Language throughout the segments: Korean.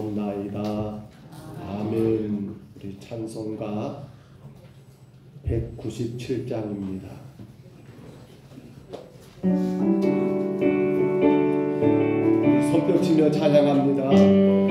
나이다. 아멘. 우리 찬송가 197장입니다. 우리 손뼉 치며 찬양합니다.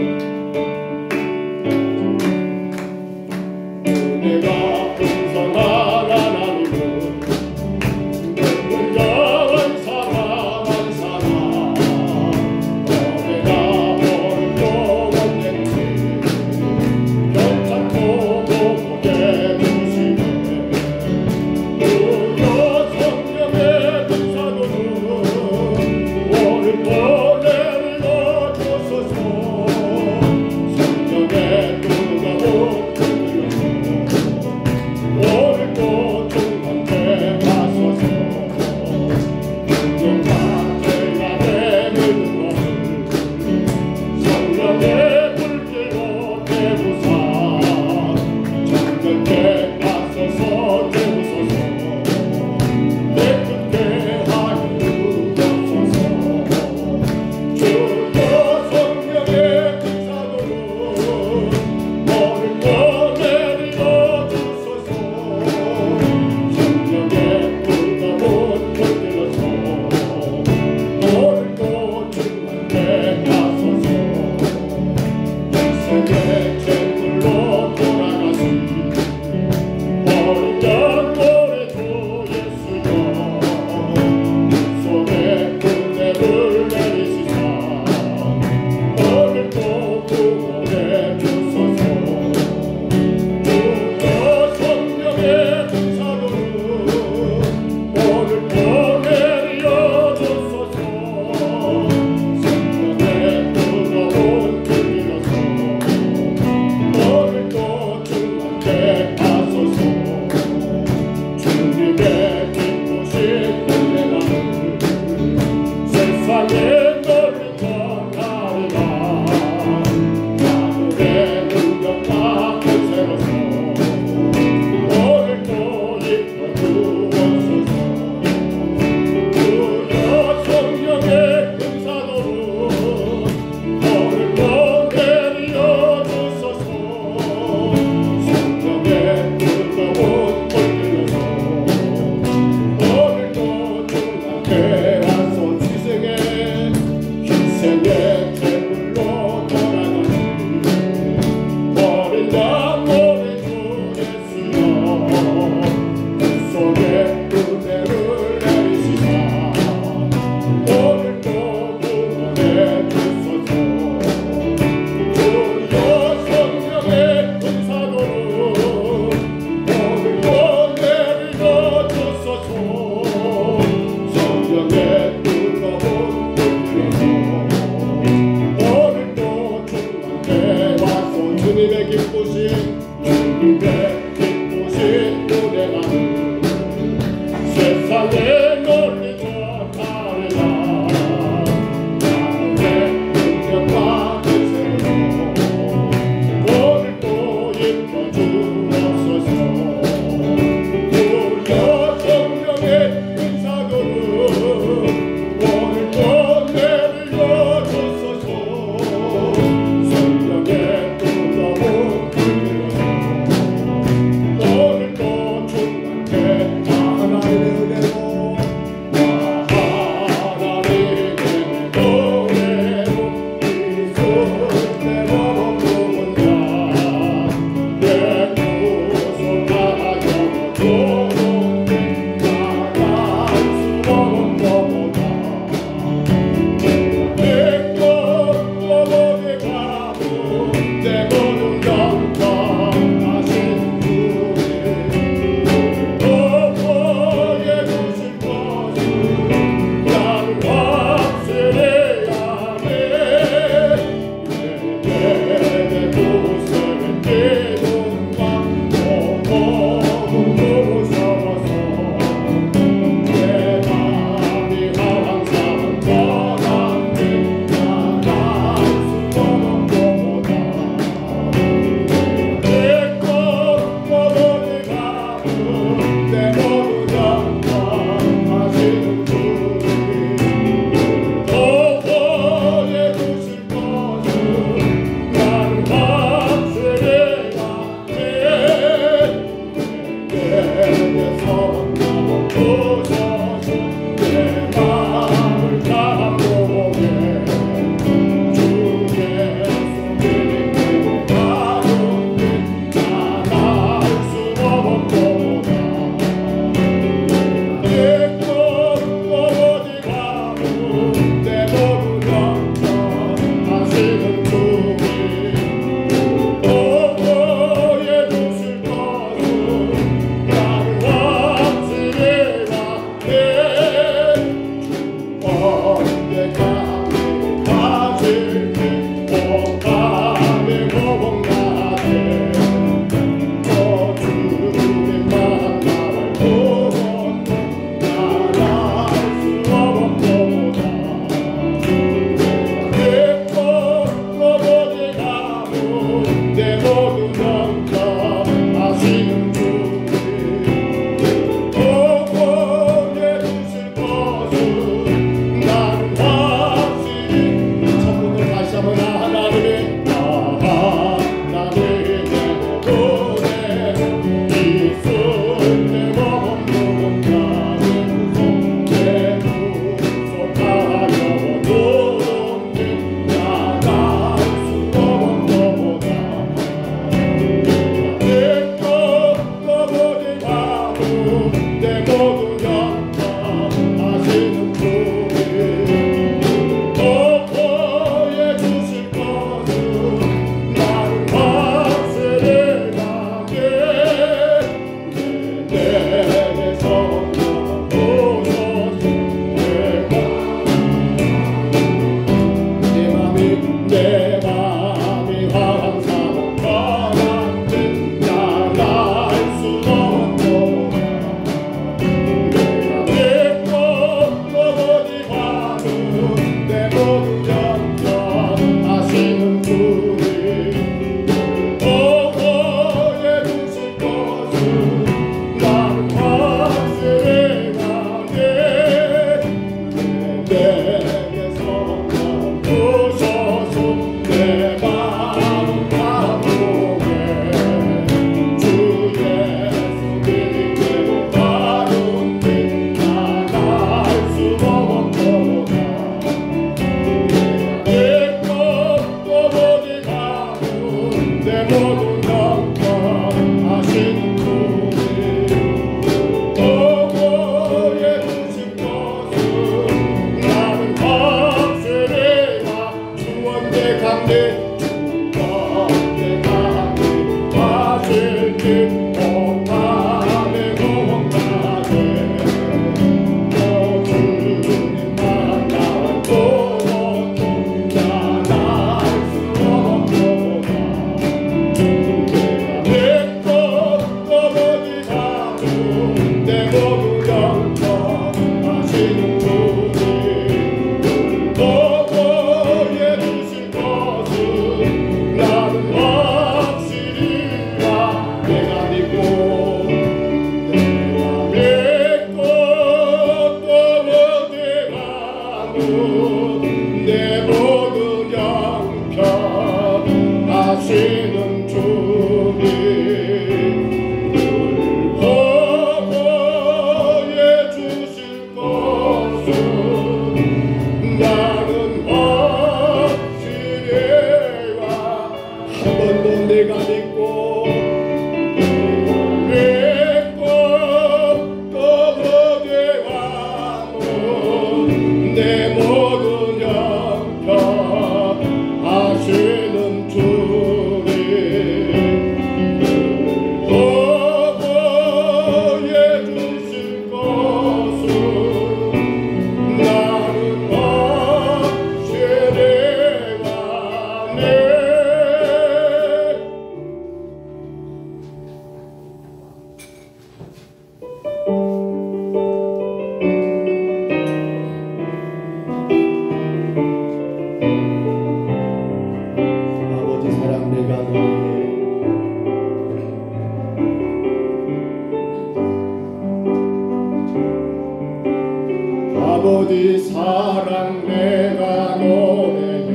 아버지 사랑 내가 노래해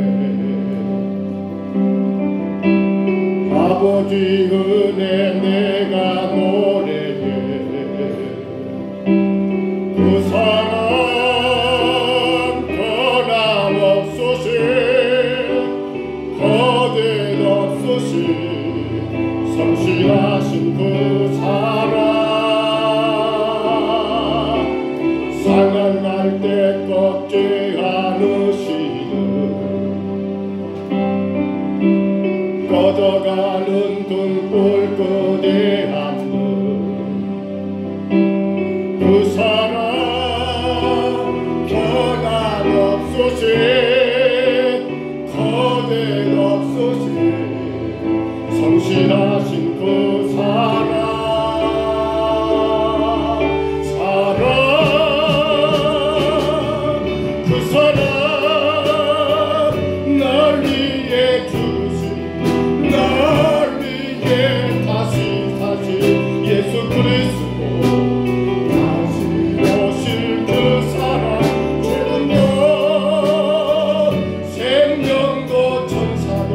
아버지 은혜 내가 노래해 그 사랑 변함없으신 거짓 없으신 성실하신 그 사랑 상한 날 때 꺾지 않으시는 꺼져가는 등불 끄지 않는 그 사랑 변함없으신 거짓 없으신 성실하신 그 사랑 그 사랑 날 위해 주신 날 위해 다시 예수 그리스도 다시 오실 그 사랑 죽음도 생명도 천사도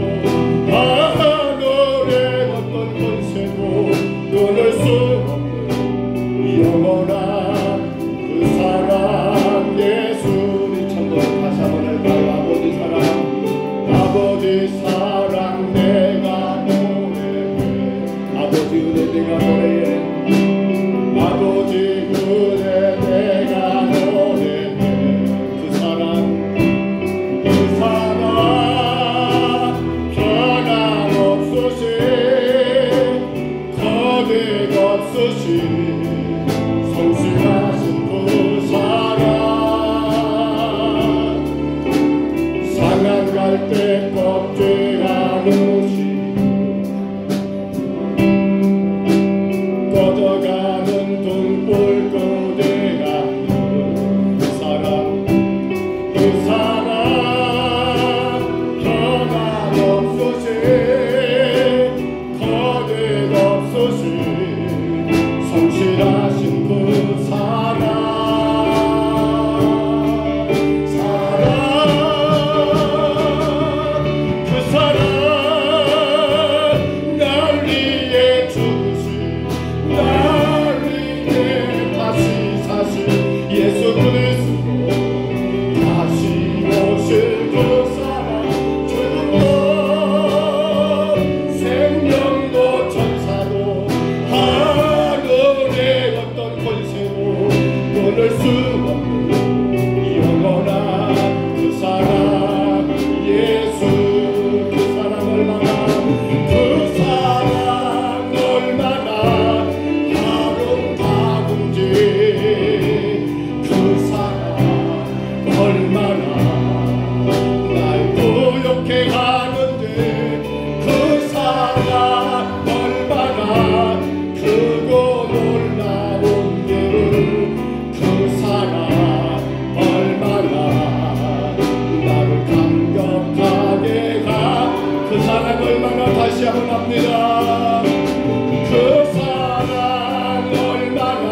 얼마나 다시 한번 합니다. 그 사랑 얼마나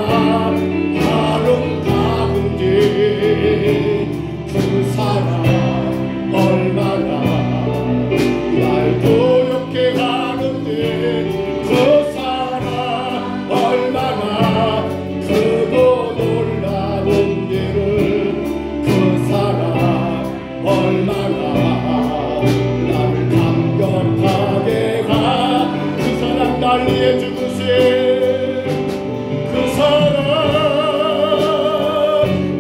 아름다운지, 그 사랑 얼마나 날 고요케 하는데, 그 사랑 얼마나 크고 놀라운 일을, 그 사랑 얼마나 나를 감격하게 하, 그 사랑 날 위해 죽으신 그 사랑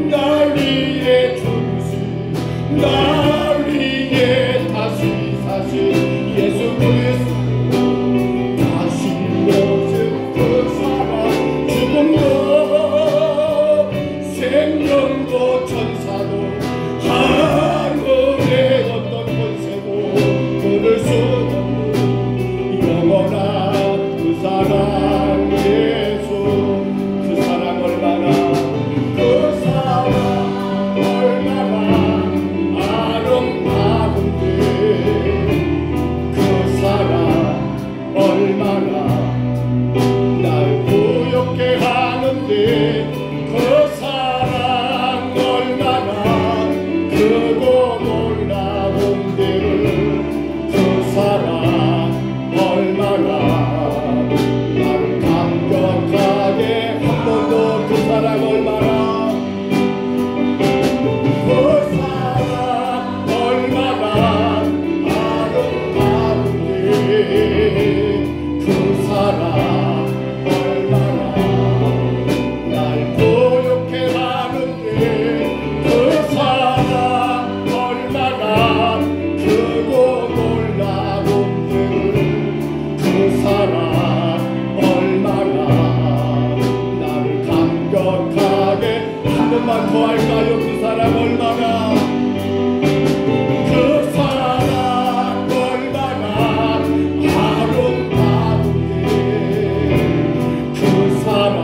날 위해 죽으신, 날 위해 다시 사신 예수 그리스도, 다시 오신 그 사랑, 죽음도 생명도 천사도 하늘의 어떤 권세도 끊을 수 없는 영원한 그 사랑 예수, 그 사랑 얼마나, 그 사랑 얼마나 아름다운데, 그 사랑 얼마나 날 고요케 하는데, 그 사랑 얼마나 크고 놀라운 데를, 그 사랑 얼마나 나를 감격하게 한 번 더, 그 사랑 얼마나, 그 사랑 얼마나 아름다운데, 그 사랑 얼마나 날 고요케 하는데, 그 사랑 얼마나 크고 놀라운 일, 그 사랑 얼마나 나를 감격하게, 한 번만 더 할까요? 그 사랑 얼마나, 그 사랑 얼마나 아름다운데, 그 사랑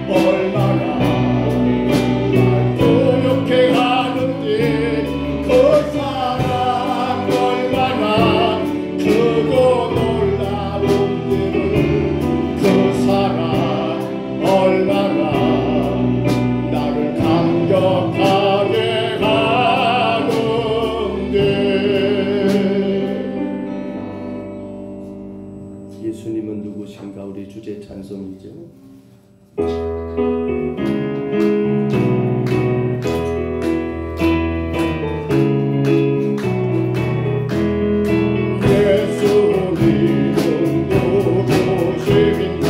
얼마나 날 고요케 하는데, 그 사랑 얼마나 크고 놀라운 일을, 그 사랑 얼마나 나를 감격하게 하는데. 예수님은 누구신가? 우리 주제 찬송이죠. 예수님은 누구십니까?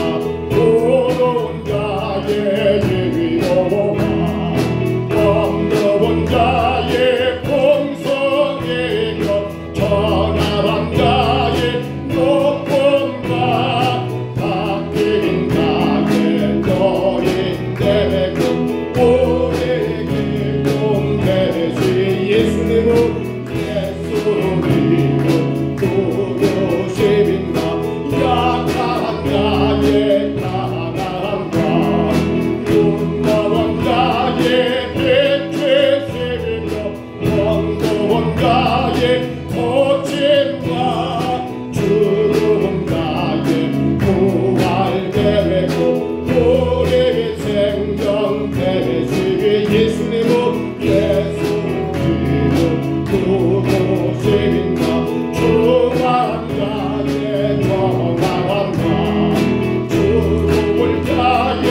모든 자의 이로가, 없는 자의 공성의 것, 전합한 자의 높음과 바뀐 자의 너인데, 그 우리에게 공대시. 예수님은 누구십니까? 약한 자의 강함과 눈먼 자의 대죄심이며, 원고한 자의 고침과 죽음 자의 부활 되고, 우리 생명 되시기. 예수님은 누구십니까? 중한 자의 정당함과 죽을 자의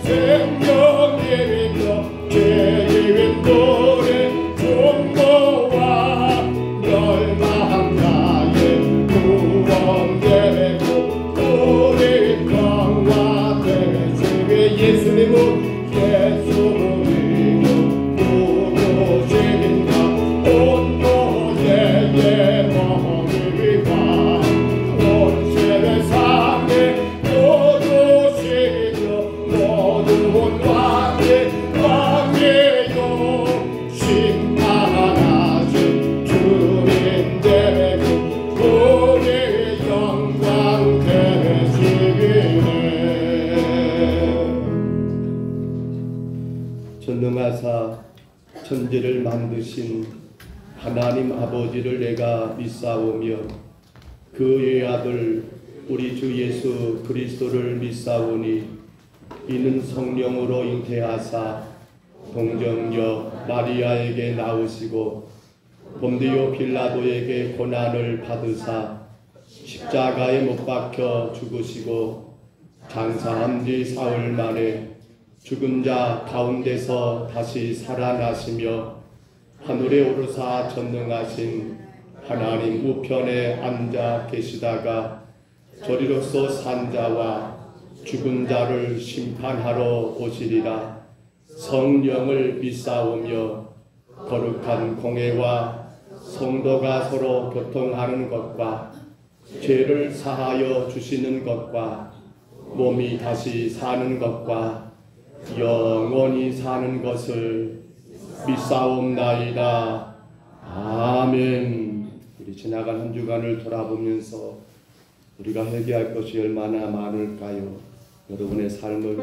생명이며, 죄인 돌의 중보와 멸망한 자의 구원되고, 우리 평화 되시기. 예수님은 전능하사 천지를 만드신 하나님 아버지를 내가 믿사오며, 그의 아들 우리 주 예수 그리스도를 믿사오니 이는 성령으로 잉태하사 동정녀 마리아에게 나으시고 본디오 빌라도에게 고난을 받으사 십자가에 못 박혀 죽으시고 장사한 뒤 사흘 만에 죽은 자 가운데서 다시 살아나시며 하늘에 오르사 전능하신 하나님 우편에 앉아 계시다가 저리로서 산 자와 죽은 자를 심판하러 오시리라. 성령을 믿사오며 거룩한 공회와 성도가 서로 교통하는 것과 죄를 사하여 주시는 것과 몸이 다시 사는 것과 영원히 사는 것을 믿사옵나이다. 아멘. 우리 지나간 한 주간을 돌아보면서 우리가 회개할 것이 얼마나 많을까요? 여러분의 삶을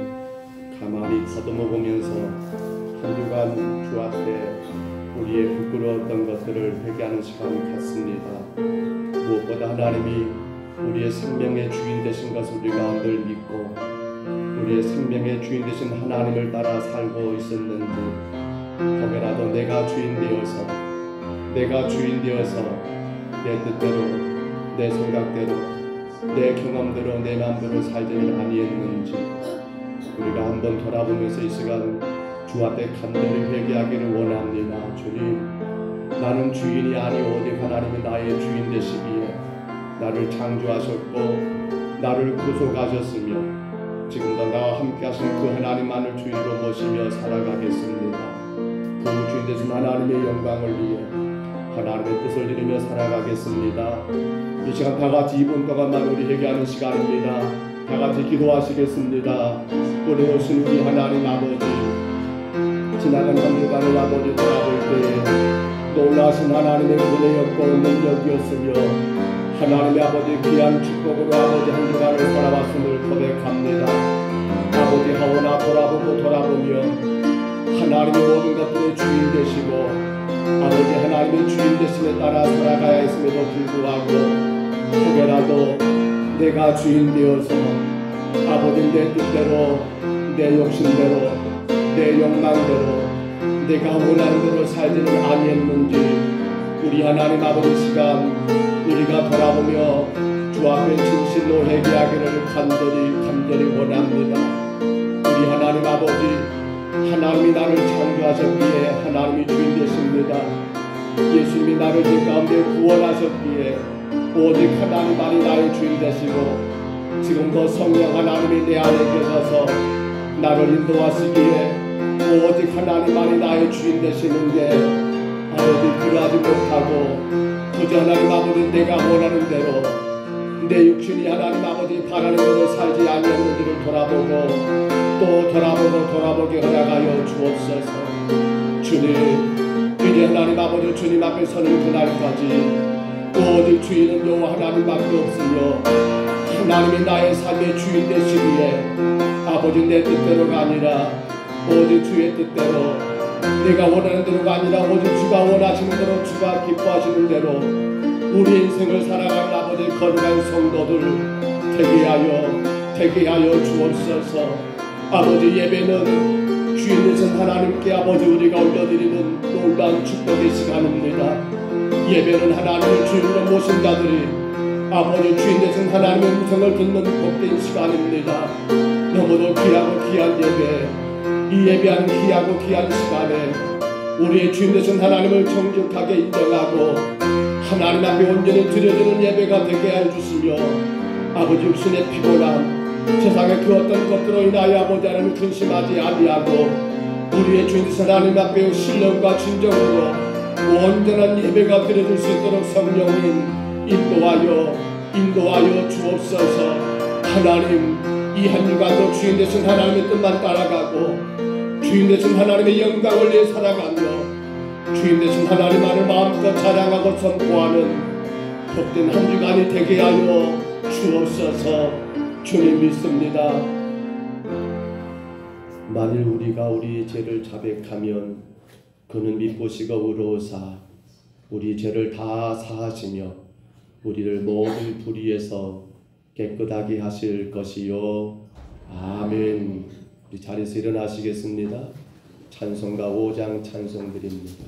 가만히 더듬어 보면서 한 주간 주 앞에 우리의 부끄러웠던 것들을 회개하는 시간을 갖습니다. 무엇보다 하나님이 우리의 생명의 주인 되신 것을 우리가 늘 믿고 우리의 생명의 주인 되신 하나님을 따라 살고 있었는지 혹여라도 내가 주인 되어서 내 뜻대로 내 생각대로 내 경험대로 내 마음대로 살지는 아니했는지 우리가 한번 돌아보면서 이 시간 주 앞에 간절히 회개하기를 원합니다. 주님, 나는 주인이 아니오니 하나님이 나의 주인 되시기에 나를 창조하셨고 나를 구속하셨으며 지금도 나와 함께 하신 그 하나님만을 주인으로 모시며 살아가겠습니다. 그 주인 되신 하나님의 영광을 위해 하나님의 뜻을 이루며 살아가겠습니다. 이 시간 다같이 2분 동안만 우리 회개하는 시간입니다. 다같이 기도하시겠습니다. 우리 오신 우리 하나님 아버지, 지나간 한 주간을 아버지 돌아볼 때에 놀라신 하나님의 은혜였고 능력이었으며 하나님의 아버지 귀한 축복으로 아버지 한 주간을 살아왔음을 고백합니다. 아버지 하오나 돌아보며 하나님의 모든 것들의 주인 되시고 아버지 하나님의 주인 되심에 따라 살아가야 했음에도 불구하고 혹여라도 내가 주인 되어서 아버지 내 뜻대로 내 욕심대로 내 욕망대로 내가 원하는 대로 살지는 아니했는지 우리 하나님 아버지 시간 우리가 돌아보며 주 앞에 진실로 회개하기를 간절히 원합니다. 우리 하나님 아버지 하나님이 나를 창조하셨기에 하나님이 주인 되십니다. 예수님이 나를 죄 가운데 구원하셨기에 오직 하나님만이 나의 주인 되시고 지금도 성령 하나님이 내 안에 계셔서 나를 인도하시기에 오직 하나님만이 나의 주인 되시는데 아버지 그러하지 못하고 그저 하나님 아버지 내가 원하는 대로 내 육신이 하나님 아버지 바라는 대로 살지 아니했는지를 돌아보고 또 돌아보게 허락하여 주옵소서. 주님, 이제 하나님 아버지 주님 앞에 서는 그날까지 오직 주인은 여호와 하나님밖에 없으며 하나님이 나의 삶의 주인 되시기에 아버지 내 뜻대로가 아니라 오직 주의 뜻대로 내가 원하는 대로가 아니라 오직 주가 원하시는 대로 주가 기뻐하시는 대로 우리 인생을 살아가는 아버지 거룩한 성도들 되게 하여 주옵소서. 아버지 예배는 주인 되신 하나님께 아버지 우리가 올려드리는 놀라운 축복의 시간입니다. 예배는 하나님을 주인으로 모신 자들이 아버지 주인 되신 하나님의 음성을 듣는 복된 시간입니다. 너무도 귀하고 귀한 예배, 이 예배한 귀하고 귀한 시간에 우리의 주인 되신 하나님을 정직하게 인정하고 하나님 앞에 온전히 드려지는 예배가 되게 해주시며 아버지 육신의 피곤함 세상의 그 어떤 것들로 인하여 아버지 하나님을 근심하지 아니하고 우리의 주인 되신 하나님 앞에 신령과 진정으로 온전한 예배가 드려질 수 있도록 성령님 인도하여 주옵소서. 하나님 이 한 주간도 주인 되신 하나님의 뜻만 따라가고 주인 되신 하나님의 영광을 위해 살아가며 주인 되신 하나님만을 마음껏 자랑하고 선포하는 복된 한 주간이 되게 하여 주옵소서. 주님 믿습니다. 만일 우리가 우리 죄를 자백하면 그는 미쁘시고 의로우사 우리 죄를 다 사하시며 우리를 모든 불의에서 깨끗하게 하실 것이요. 아멘. 우리 자리에서 일어나시겠습니다. 찬송가 5장 찬송 드립니다.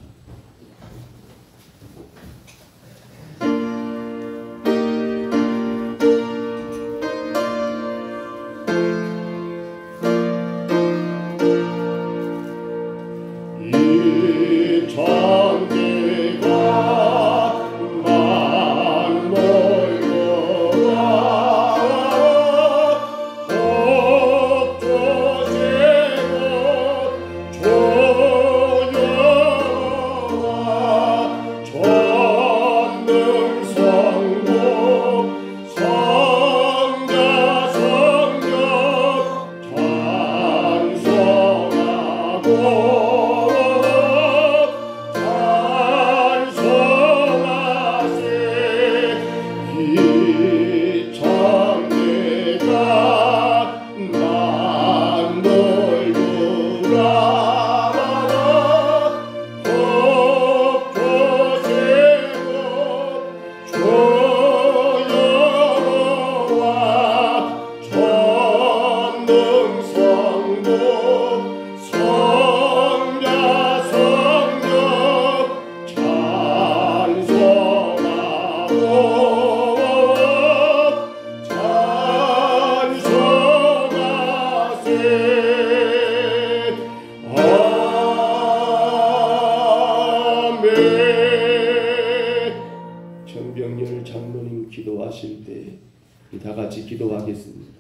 정병렬 장로님 기도하실 때 다 같이 기도하겠습니다.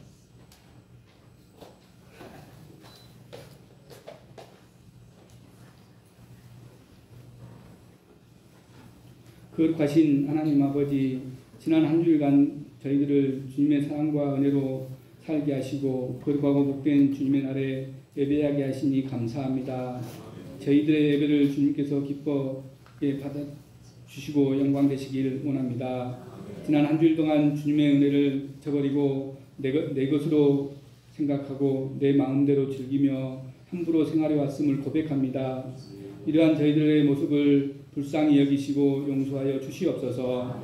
거룩하신 하나님 아버지, 지난 한 주일간 저희들을 주님의 사랑과 은혜로 살게 하시고 거룩하고 복된 주님의 날에 예배하게 하시니 감사합니다. 저희들의 예배를 주님께서 기쁘게 받아주시고 영광되시길 원합니다. 지난 한 주일 동안 주님의 은혜를 저버리고 내 것으로 생각하고 내 마음대로 즐기며 함부로 생활해 왔음을 고백합니다. 이러한 저희들의 모습을 불쌍히 여기시고 용서하여 주시옵소서.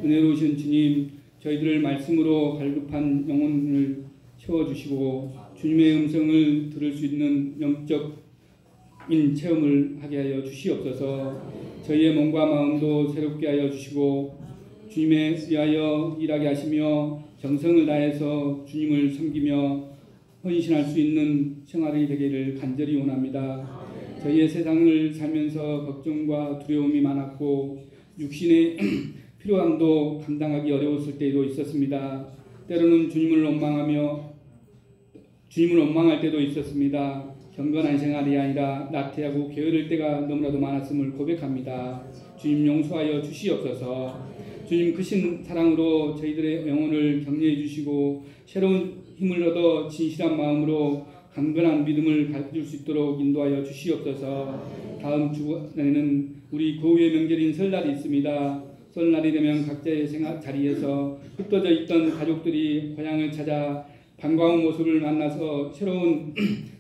은혜로우신 주님, 저희들을 말씀으로 갈급한 영혼을 채워주시고 주님의 음성을 들을 수 있는 영적인 체험을 하게 하여 주시옵소서. 저희의 몸과 마음도 새롭게 하여 주시고 주님에 위하여 일하게 하시며 정성을 다해서 주님을 섬기며 헌신할 수 있는 생활이 되기를 간절히 원합니다. 저희의 세상을 살면서 걱정과 두려움이 많았고 육신의 필요함도 감당하기 어려웠을 때도 있었습니다. 때로는 주님을 원망할 때도 있었습니다. 경건한 생활이 아니라 나태하고 게으를 때가 너무나도 많았음을 고백합니다. 주님 용서하여 주시옵소서. 주님 크신 사랑으로 저희들의 영혼을 격려해 주시고 새로운 힘을 얻어 진실한 마음으로 강건한 믿음을 가질 수 있도록 인도하여 주시옵소서. 다음 주에는 우리 고유의 명절인 설날이 있습니다. 설날이 되면 각자의 생활 자리에서 흩어져 있던 가족들이 고향을 찾아 반가운 모습을 만나서 새로운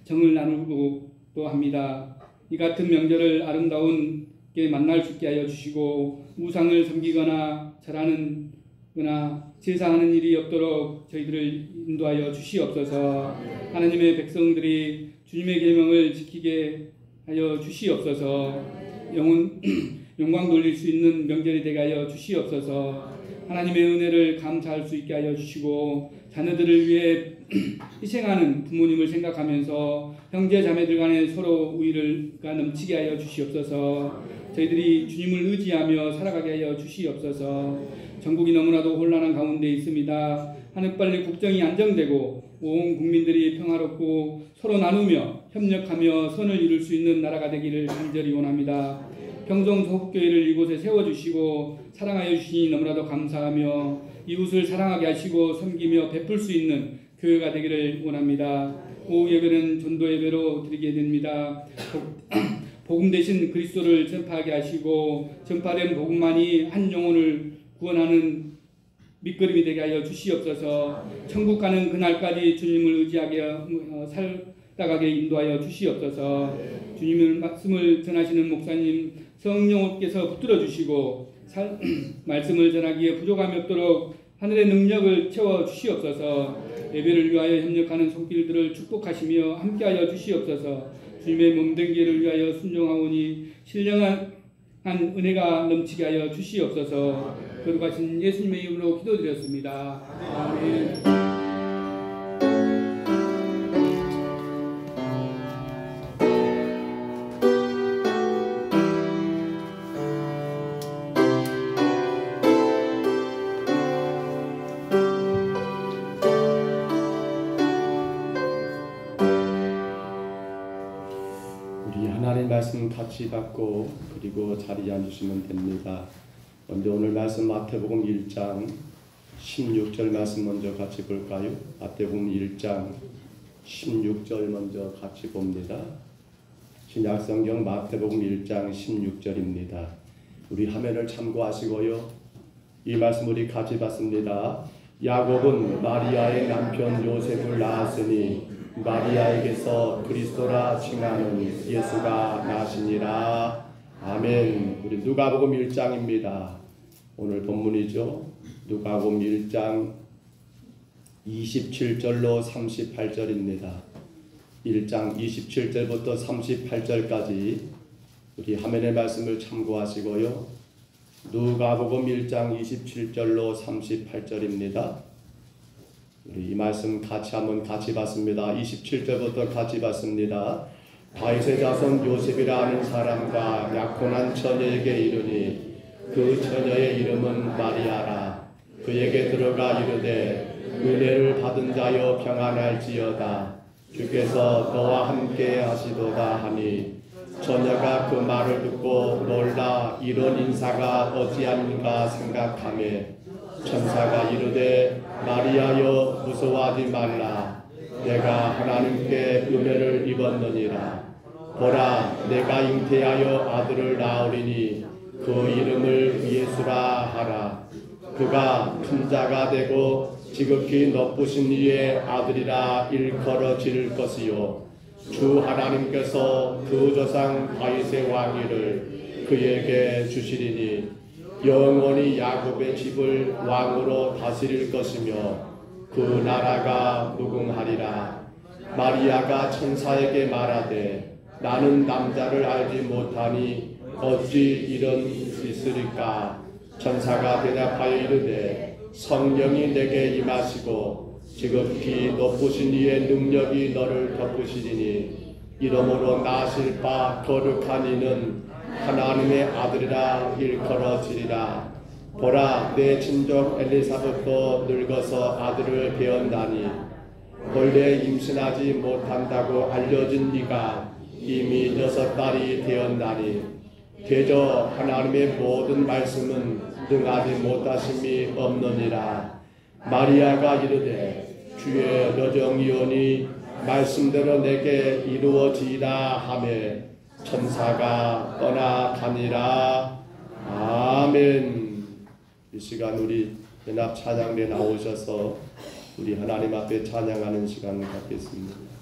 정을 나누고 또 합니다. 이 같은 명절을 아름다운게 만날 수 있게 하여 주시고 우상을 섬기거나 절하는 거나 제사하는 일이 없도록 저희들을 인도하여 주시옵소서. 하나님의 백성들이 주님의 계명을 지키게 하여 주시옵소서. 영광 돌릴 수 있는 명절이 되게 하여 주시옵소서. 하나님의 은혜를 감사할 수 있게 하여 주시고 자녀들을 위해 희생하는 부모님을 생각하면서 형제 자매들 간에 서로 우애가 넘치게 하여 주시옵소서. 저희들이 주님을 의지하며 살아가게 하여 주시옵소서. 전국이 너무나도 혼란한 가운데 있습니다. 하늘빨리 국정이 안정되고 온 국민들이 평화롭고 서로 나누며 협력하며 선을 이룰 수 있는 나라가 되기를 간절히 원합니다. 평성 소국교회를 이곳에 세워주시고 사랑하여 주시니 너무나도 감사하며 이웃을 사랑하게 하시고 섬기며 베풀 수 있는 교회가 되기를 원합니다. 오후 예배는 전도 예배로 드리게 됩니다. 복음 대신 그리스도를 전파하게 하시고 전파된 복음만이 한 영혼을 구원하는 밑거름이 되게 하여 주시옵소서. 천국 가는 그날까지 주님을 의지하게 살아가게 인도하여 주시옵소서. 주님의 말씀을 전하시는 목사님 성령께서 붙들어 주시고 말씀을 전하기에 부족함이 없도록 하늘의 능력을 채워 주시옵소서. 예배를 위하여 협력하는 손길들을 축복하시며 함께하여 주시옵소서. 주님의 몸된 길을 위하여 순종하오니 신령한 은혜가 넘치게 하여 주시옵소서. 거룩하신 예수님의 이름으로 기도드렸습니다. 아멘. 말씀 같이 받고 그리고 자리에 앉으시면 됩니다. 먼저 오늘 말씀 마태복음 1장 16절 말씀 먼저 같이 볼까요? 마태복음 1장 16절 먼저 같이 봅니다. 신약성경 마태복음 1장 16절입니다. 우리 화면을 참고하시고요. 이 말씀 우리 같이 봤습니다. 야곱은 마리아의 남편 요셉을 낳았으니 마리아에게서 그리스도라 칭하는 예수가 나시니라. 아멘. 우리 누가복음 1장입니다. 오늘 본문이죠. 누가복음 1장 27절로 38절입니다. 1장 27절부터 38절까지 우리 화면의 말씀을 참고하시고요. 누가복음 1장 27절로 38절입니다. 우리 이 말씀 한번 같이 봤습니다. 27절부터 같이 봤습니다. 다윗의 자손 요셉이라 하는 사람과 약혼한 처녀에게 이르니 그 처녀의 이름은 마리아라. 그에게 들어가 이르되 은혜를 받은 자여 평안할지어다. 주께서 너와 함께 하시도다 하니 처녀가 그 말을 듣고 놀라 이런 인사가 어찌하는가 생각하며 천사가 이르되 마리아여 무서워하지 말라. 내가 하나님께 은혜를 입었느니라. 보라 내가 잉태하여 아들을 낳으리니 그 이름을 예수라 하라. 그가 큰 자가 되고 지극히 높으신 이의 아들이라 일컬어질 것이요 주 하나님께서 그 조상 다윗의 왕위를 그에게 주시리니 영원히 야곱의 집을 왕으로 다스릴 것이며 그 나라가 무궁하리라. 마리아가 천사에게 말하되 나는 남자를 알지 못하니 어찌 이런 일이 있으리까. 천사가 대답하여 이르되 성령이 내게 임하시고 지극히 높으신 이의 능력이 너를 덮으시리니 이러므로 나실 바 거룩한 이는 하나님의 아들이라 일컬어지리라. 보라 내 친족 엘리사벳도 늙어서 아들을 배었나니 본래 임신하지 못한다고 알려진 이가 이미 6달이 되었나니 대저 하나님의 모든 말씀은 능하지 못하심이 없느니라. 마리아가 이르되 주의 여정이오니 말씀대로 내게 이루어지이다 하매 천사가 떠나가니라. 아멘. 이 시간 우리 연합 찬양대 나오셔서 우리 하나님 앞에 찬양하는 시간을 갖겠습니다.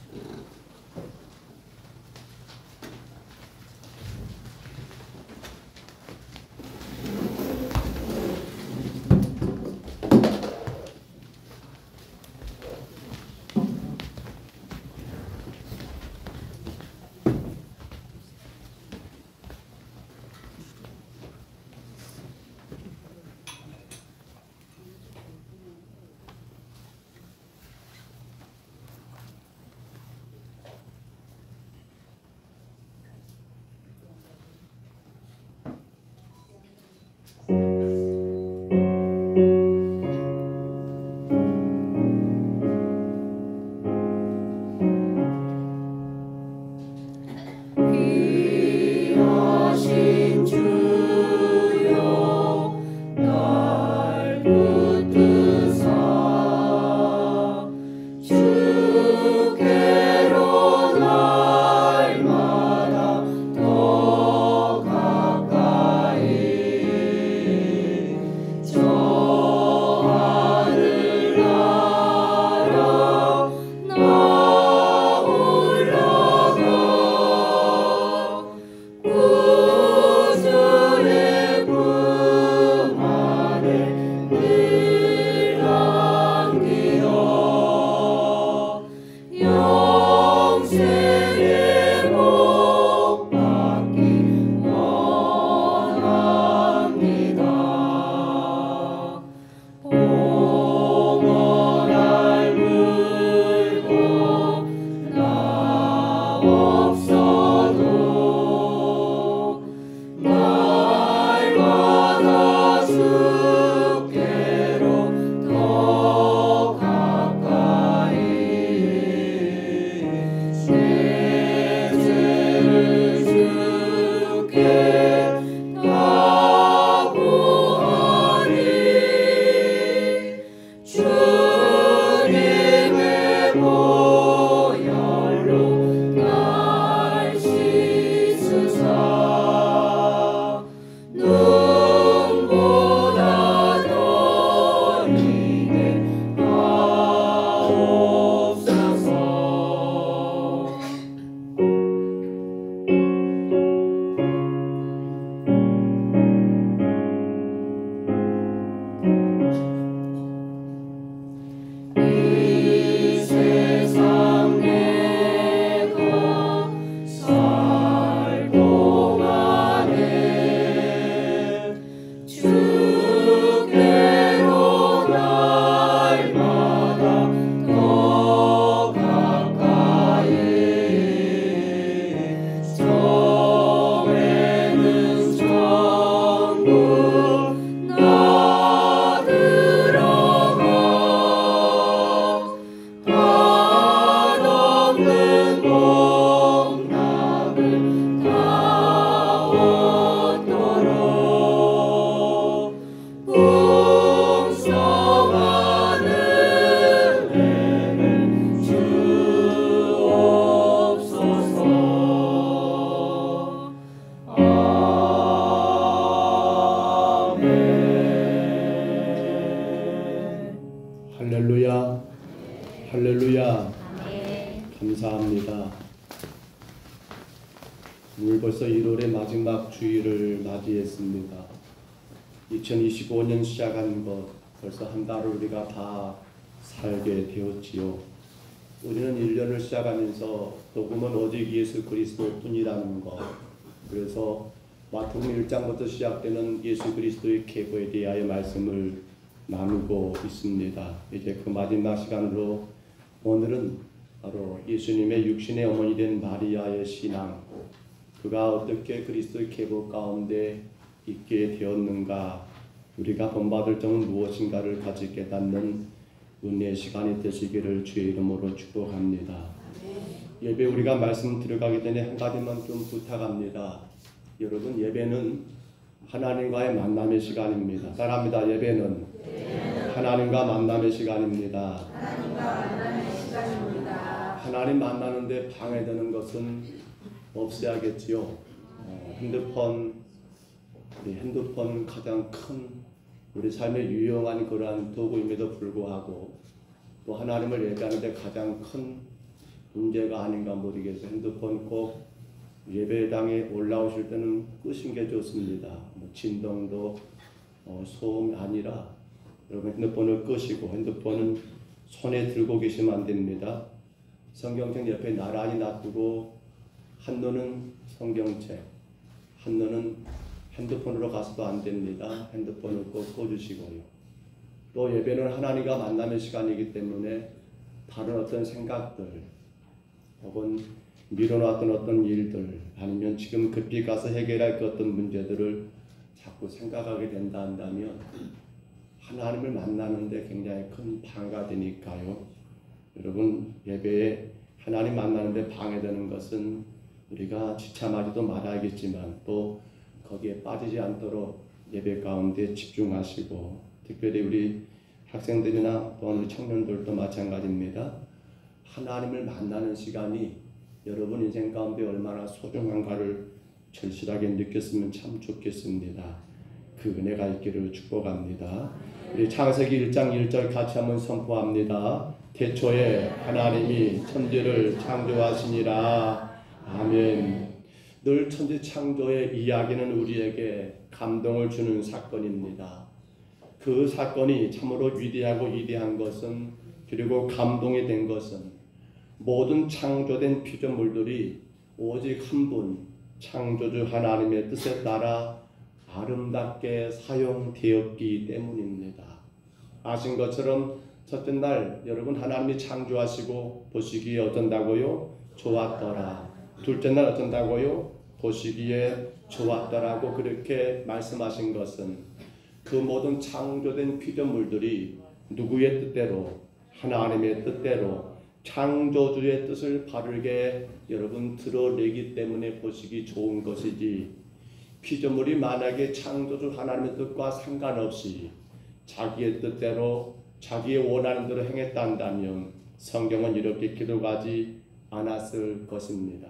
할렐루야, 할렐루야. 감사합니다. 오늘 벌써 1월의 마지막 주일을 맞이했습니다. 2025년 시작한 것 벌써 한 달을 우리가 다 살게 되었지요. 우리는 1년을 시작하면서 복음은 오직 예수 그리스도뿐이라는 것, 그래서 마태복음 1장부터 시작되는 예수 그리스도의 계보에 대하여 말씀을 나누고 있습니다. 이제 그 마지막 시간으로 오늘은 바로 예수님의 육신의 어머니 된 마리아의 신앙, 그가 어떻게 그리스도의 계보 가운데 있게 되었는가, 우리가 본받을 점은 무엇인가를 같이 깨닫는 은혜의 시간이 되시기를 주의 이름으로 축복합니다. 예배 우리가 말씀 들어가기 전에 한 가지만 좀 부탁합니다. 여러분, 예배는 하나님과의 만남의 시간입니다. 따라합니다. 예배는 하나님과 만남의 시간입니다. 하나님 만나는데 방해되는 것은 없어야겠지요. 핸드폰 가장 큰 우리 삶에 유용한 그러한 도구임에도 불구하고 또 하나님을 예배하는데 가장 큰 문제가 아닌가 모르겠어요. 핸드폰 꼭 예배당에 올라오실 때는 끄신 게 좋습니다. 진동도 소음이 아니라 여러분 핸드폰을 끄시고, 핸드폰은 손에 들고 계시면 안 됩니다. 성경책 옆에 나란히 놔두고 한 눈은 성경책, 한 눈은 핸드폰으로 가서도 안 됩니다. 핸드폰을 꼭 꺼주시고요. 또 예배는 하나님과 만남의 시간이기 때문에 다른 어떤 생각들 혹은 미뤄놨던 어떤 일들 아니면 지금 급히 가서 해결할 그 어떤 문제들을 자꾸 생각하게 된다 한다면 하나님을 만나는데 굉장히 큰 방해가 되니까요. 여러분, 예배에 하나님 만나는데 방해되는 것은 우리가 지참하지도 말아야겠지만 또 거기에 빠지지 않도록 예배 가운데 집중하시고, 특별히 우리 학생들이나 또 우리 청년들도 마찬가지입니다. 하나님을 만나는 시간이 여러분 인생 가운데 얼마나 소중한가를 절실하게 느꼈으면 참 좋겠습니다. 그 은혜가 있기를 축복합니다. 우리 창세기 1장 1절 같이 한번 선포합니다. 태초에 하나님이 천지를 창조하시니라. 아멘. 늘 천지 창조의 이야기는 우리에게 감동을 주는 사건입니다. 그 사건이 참으로 위대하고 이대한 것은, 그리고 감동이 된 것은 모든 창조된 피조물들이 오직 한 분 창조주 하나님의 뜻에 따라 아름답게 사용되었기 때문입니다. 아신 것처럼 첫째 날 여러분 하나님이 창조하시고 보시기에 어쩐다고요? 좋았더라. 둘째 날 어쩐다고요? 보시기에 좋았더라고 그렇게 말씀하신 것은 그 모든 창조된 피조물들이 누구의 뜻대로, 하나님의 뜻대로 창조주의 뜻을 바르게 여러분 드러내기 때문에 보시기 좋은 것이지, 피조물이 만약에 창조주 하나님의 뜻과 상관없이 자기의 뜻대로 자기의 원하는 대로 행했단다면 성경은 이렇게 기록하지 않았을 것입니다.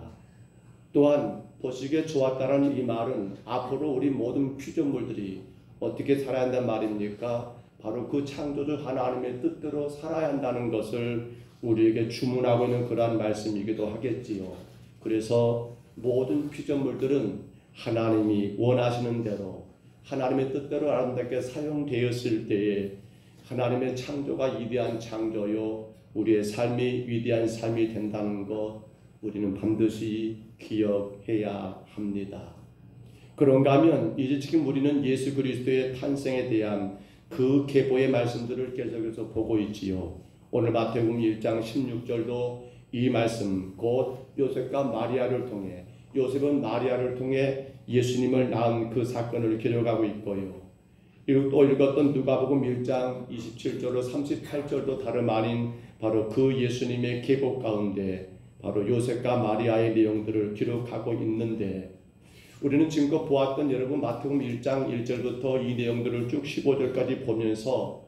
또한 보시기에 좋았다는 이 말은 앞으로 우리 모든 피조물들이 어떻게 살아야 한다는 말입니까? 바로 그 창조주 하나님의 뜻대로 살아야 한다는 것을 우리에게 주문하고 있는 그러한 말씀이기도 하겠지요. 그래서 모든 피조물들은 하나님이 원하시는 대로 하나님의 뜻대로 아름답게 사용되었을 때에 하나님의 창조가 위대한 창조요 우리의 삶이 위대한 삶이 된다는 것 우리는 반드시 기억해야 합니다. 그런가 하면 이제 지금 우리는 예수 그리스도의 탄생에 대한 그 계보의 말씀들을 계속해서 보고 있지요. 오늘 마태복음 1장 16절도 이 말씀, 곧 요셉과 마리아를 통해, 요셉은 마리아를 통해 예수님을 낳은 그 사건을 기록하고 있고요. 또 읽었던 누가복음 1장 27절로 38절도 다름 아닌 바로 그 예수님의 계보 가운데 바로 요셉과 마리아의 내용들을 기록하고 있는데, 우리는 지금껏 보았던 여러분 마태복음 1장 1절부터 이 내용들을 쭉 15절까지 보면서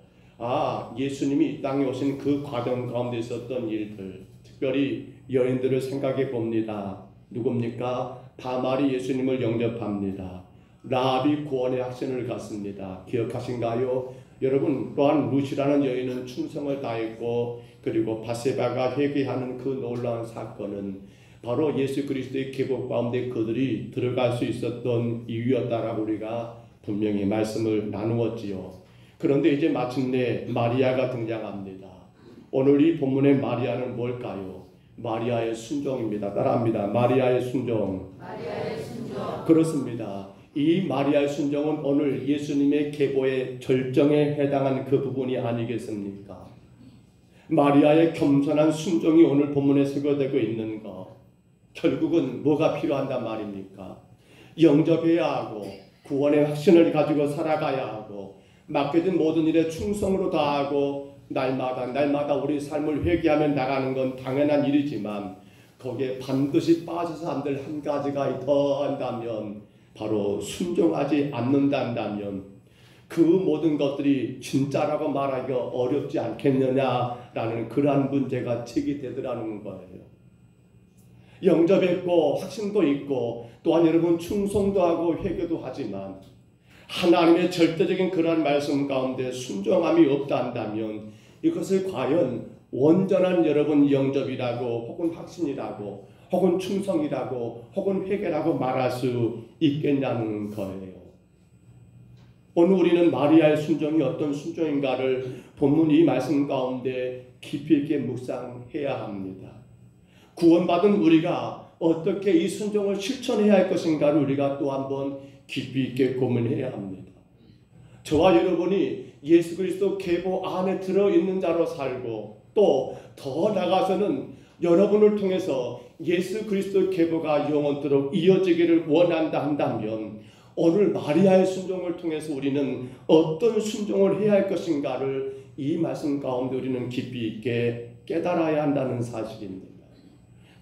예수님이 이 땅에 오신 그 과정 가운데 있었던 일들, 특별히 여인들을 생각해 봅니다. 누굽니까? 다말이 예수님을 영접합니다. 라합이 구원의 확신을 갖습니다. 기억하신가요? 여러분 또한 루시라는 여인은 충성을 다했고 그리고 바세바가 회개하는 그 놀라운 사건은 바로 예수 그리스도의 계보 가운데 그들이 들어갈 수 있었던 이유였다라고 우리가 분명히 말씀을 나누었지요. 그런데 이제 마침내 마리아가 등장합니다. 오늘 이 본문의 마리아는 뭘까요? 마리아의 순종입니다. 따라합니다. 마리아의 순종. 마리아의 순종. 그렇습니다. 이 마리아의 순종은 오늘 예수님의 계보의 절정에 해당한 그 부분이 아니겠습니까? 마리아의 겸손한 순종이 오늘 본문에 소개되고 있는 것. 결국은 뭐가 필요한단 말입니까? 영접해야 하고 구원의 확신을 가지고 살아가야 하고 맡겨진 모든 일에 충성으로 다하고 날마다 우리 삶을 회개하며 나가는 건 당연한 일이지만 거기에 반드시 빠져서 안 될 한 가지가 더 한다면 바로 순종하지 않는다면 그 모든 것들이 진짜라고 말하기가 어렵지 않겠느냐라는 그러한 문제가 제기되더라는 거예요. 영접했고 확신도 있고 또한 여러분 충성도 하고 회개도 하지만 하나님의 절대적인 그러한 말씀 가운데 순종함이 없다 한다면 이것을 과연 온전한 여러분 영접이라고 혹은 확신이라고 혹은 충성이라고 혹은 회개라고 말할 수 있겠냐는 거예요. 오늘 우리는 마리아의 순종이 어떤 순종인가를 본문 이 말씀 가운데 깊이 있게 묵상해야 합니다. 구원받은 우리가 어떻게 이 순종을 실천해야 할 것인가를 우리가 또 한번 깊이 있게 고민해야 합니다. 저와 여러분이 예수 그리스도 계보 안에 들어있는 자로 살고 또 더 나아가서는 여러분을 통해서 예수 그리스도 계보가 영원토록 이어지기를 원한다 한다면 오늘 마리아의 순종을 통해서 우리는 어떤 순종을 해야 할 것인가를 이 말씀 가운데 우리는 깊이 있게 깨달아야 한다는 사실입니다.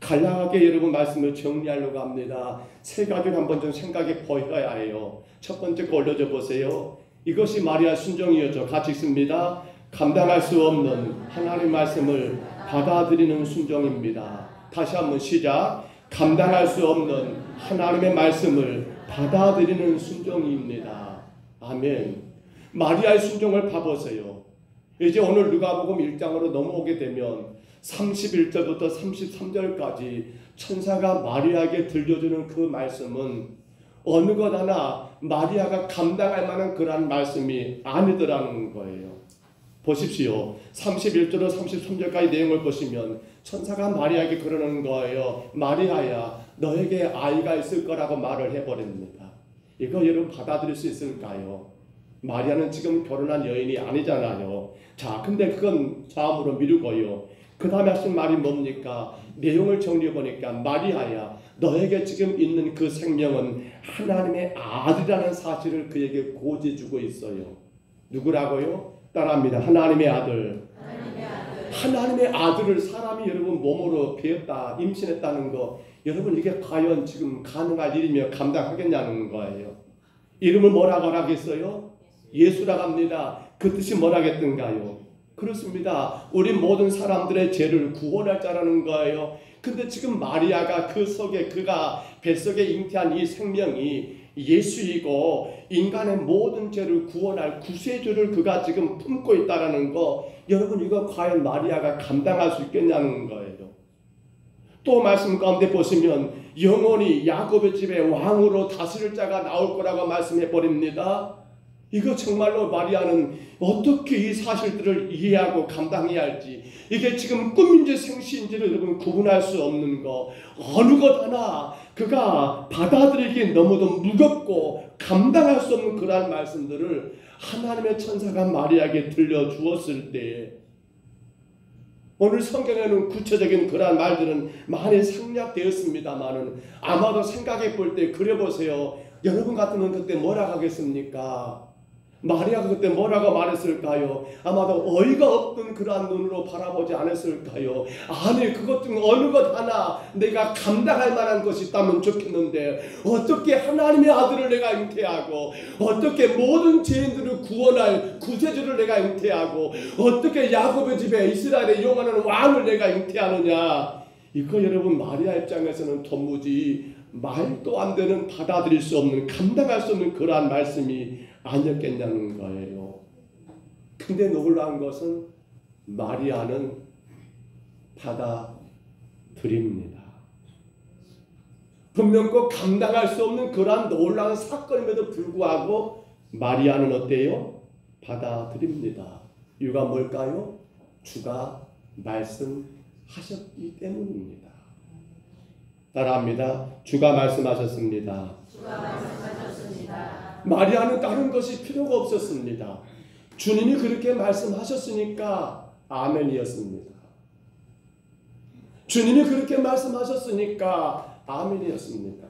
간략하게 여러분 말씀을 정리하려고 합니다. 세 가지를 한번 좀 생각해 보아야 해요. 첫 번째 거 올려줘 보세요. 이것이 마리아 순종이었죠. 같이 읽습니다. 감당할 수 없는 하나님 말씀을 받아들이는 순종입니다. 다시 한번 시작. 감당할 수 없는 하나님의 말씀을 받아들이는 순종입니다. 아멘. 마리아의 순종을 봐보세요. 이제 오늘 누가복음 1장으로 넘어오게 되면 31절부터 33절까지 천사가 마리아에게 들려주는 그 말씀은 어느 것 하나 마리아가 감당할 만한 그러한 말씀이 아니더라는 거예요. 보십시오. 31절로 33절까지 내용을 보시면 천사가 마리아에게 그러는 거예요. 마리아야, 너에게 아이가 있을 거라고 말을 해버립니다. 이거 여러분 받아들일 수 있을까요? 마리아는 지금 결혼한 여인이 아니잖아요. 자, 근데 그건 다음으로 미루고요. 그 다음에 하신 말이 뭡니까? 내용을 정리해 보니까 마리아야, 너에게 지금 있는 그 생명은 하나님의 아들이라는 사실을 그에게 고지해주고 있어요. 누구라고요? 따라합니다. 하나님의 아들. 하나님의 아들을 사람이 여러분 몸으로 배웠다, 임신했다는 거, 여러분 이게 과연 지금 가능할 일이며 감당하겠냐는 거예요. 이름을 뭐라고 하겠어요? 예수라고 합니다. 그 뜻이 뭐라겠던가요? 그렇습니다. 우리 모든 사람들의 죄를 구원할 자라는 거예요. 근데 지금 마리아가 그 속에 그가 뱃속에 잉태한 이 생명이 예수이고 인간의 모든 죄를 구원할 구세주를 그가 지금 품고 있다는 거, 여러분 이거 과연 마리아가 감당할 수 있겠냐는 거예요. 또 말씀 가운데 보시면 영원히 야곱의 집에 왕으로 다스릴 자가 나올 거라고 말씀해 버립니다. 이거 정말로 마리아는 어떻게 이 사실들을 이해하고 감당해야 할지, 이게 지금 꿈인지 생시인지를 여러분 구분할 수 없는 거, 어느 것 하나 그가 받아들이기 너무도 무겁고 감당할 수 없는 그러한 말씀들을 하나님의 천사가 마리아에게 들려주었을 때, 오늘 성경에는 구체적인 그러한 말들은 많이 생략되었습니다만은 아마도 생각해 볼 때 그려보세요. 여러분 같으면 그때 뭐라고 하겠습니까? 마리아가 그때 뭐라고 말했을까요? 아마도 어이가 없던 그러한 눈으로 바라보지 않았을까요? 아니, 그것 중 어느 것 하나 내가 감당할 만한 것이 있다면 좋겠는데 어떻게 하나님의 아들을 내가 잉태하고, 어떻게 모든 죄인들을 구원할 구세주를 내가 잉태하고, 어떻게 야곱의 집에 이스라엘의 영원한 왕을 내가 잉태하느냐. 이거 여러분 마리아 입장에서는 도무지 말도 안 되는, 받아들일 수 없는, 감당할 수 없는 그러한 말씀이 아니었겠냐는 거예요. 근데 놀라운 것은 마리아는 받아들입니다. 분명 꼭 감당할 수 없는 그러한 놀라운 사건임에도 불구하고 마리아는 어때요? 받아들입니다. 이유가 뭘까요? 주가 말씀하셨기 때문입니다. 따라합니다. 주가 말씀하셨습니다. 마리아는 다른 것이 필요가 없었습니다. 주님이 그렇게 말씀하셨으니까 아멘이었습니다. 주님이 그렇게 말씀하셨으니까 아멘이었습니다.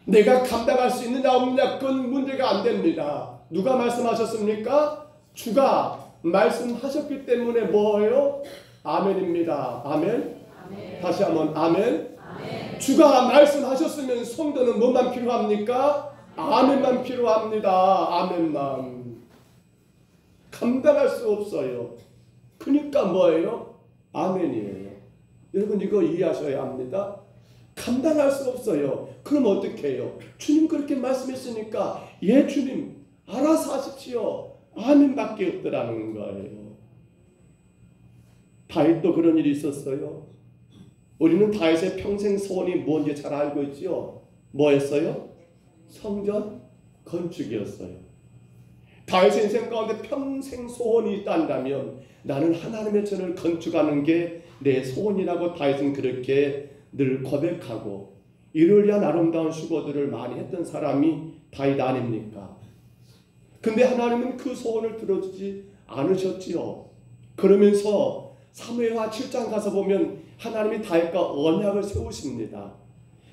내가 감당할 수 있느냐 없느냐 그건 문제가 안 됩니다. 누가 말씀하셨습니까? 주가 말씀하셨기 때문에 뭐예요? 아멘입니다. 아멘. 아멘. 다시 한번 아멘. 아멘. 주가 말씀하셨으면 성도는 뭐만 필요합니까? 아멘만 필요합니다. 아멘만. 감당할 수 없어요. 그러니까 뭐예요? 아멘이에요. 여러분 이거 이해하셔야 합니다. 감당할 수 없어요. 그럼 어떻게 해요? 주님 그렇게 말씀했으니까 예 주님 알아서 하십시오. 아멘밖에 없더라는 거예요. 다윗도 그런 일이 있었어요. 우리는 다윗의 평생 소원이 뭔지 잘 알고 있죠. 뭐였어요? 성전 건축이었어요. 다윗의 인생 가운데 평생 소원이 있다면 나는 하나님의 전을 건축하는 게 내 소원이라고 다윗은 그렇게 늘 고백하고 이를 위한 아름다운 수고들을 많이 했던 사람이 다윗 아닙니까? 근데 하나님은 그 소원을 들어주지 않으셨지요. 그러면서 사무엘하 7장 가서 보면 하나님이 다윗과 언약을 세우십니다.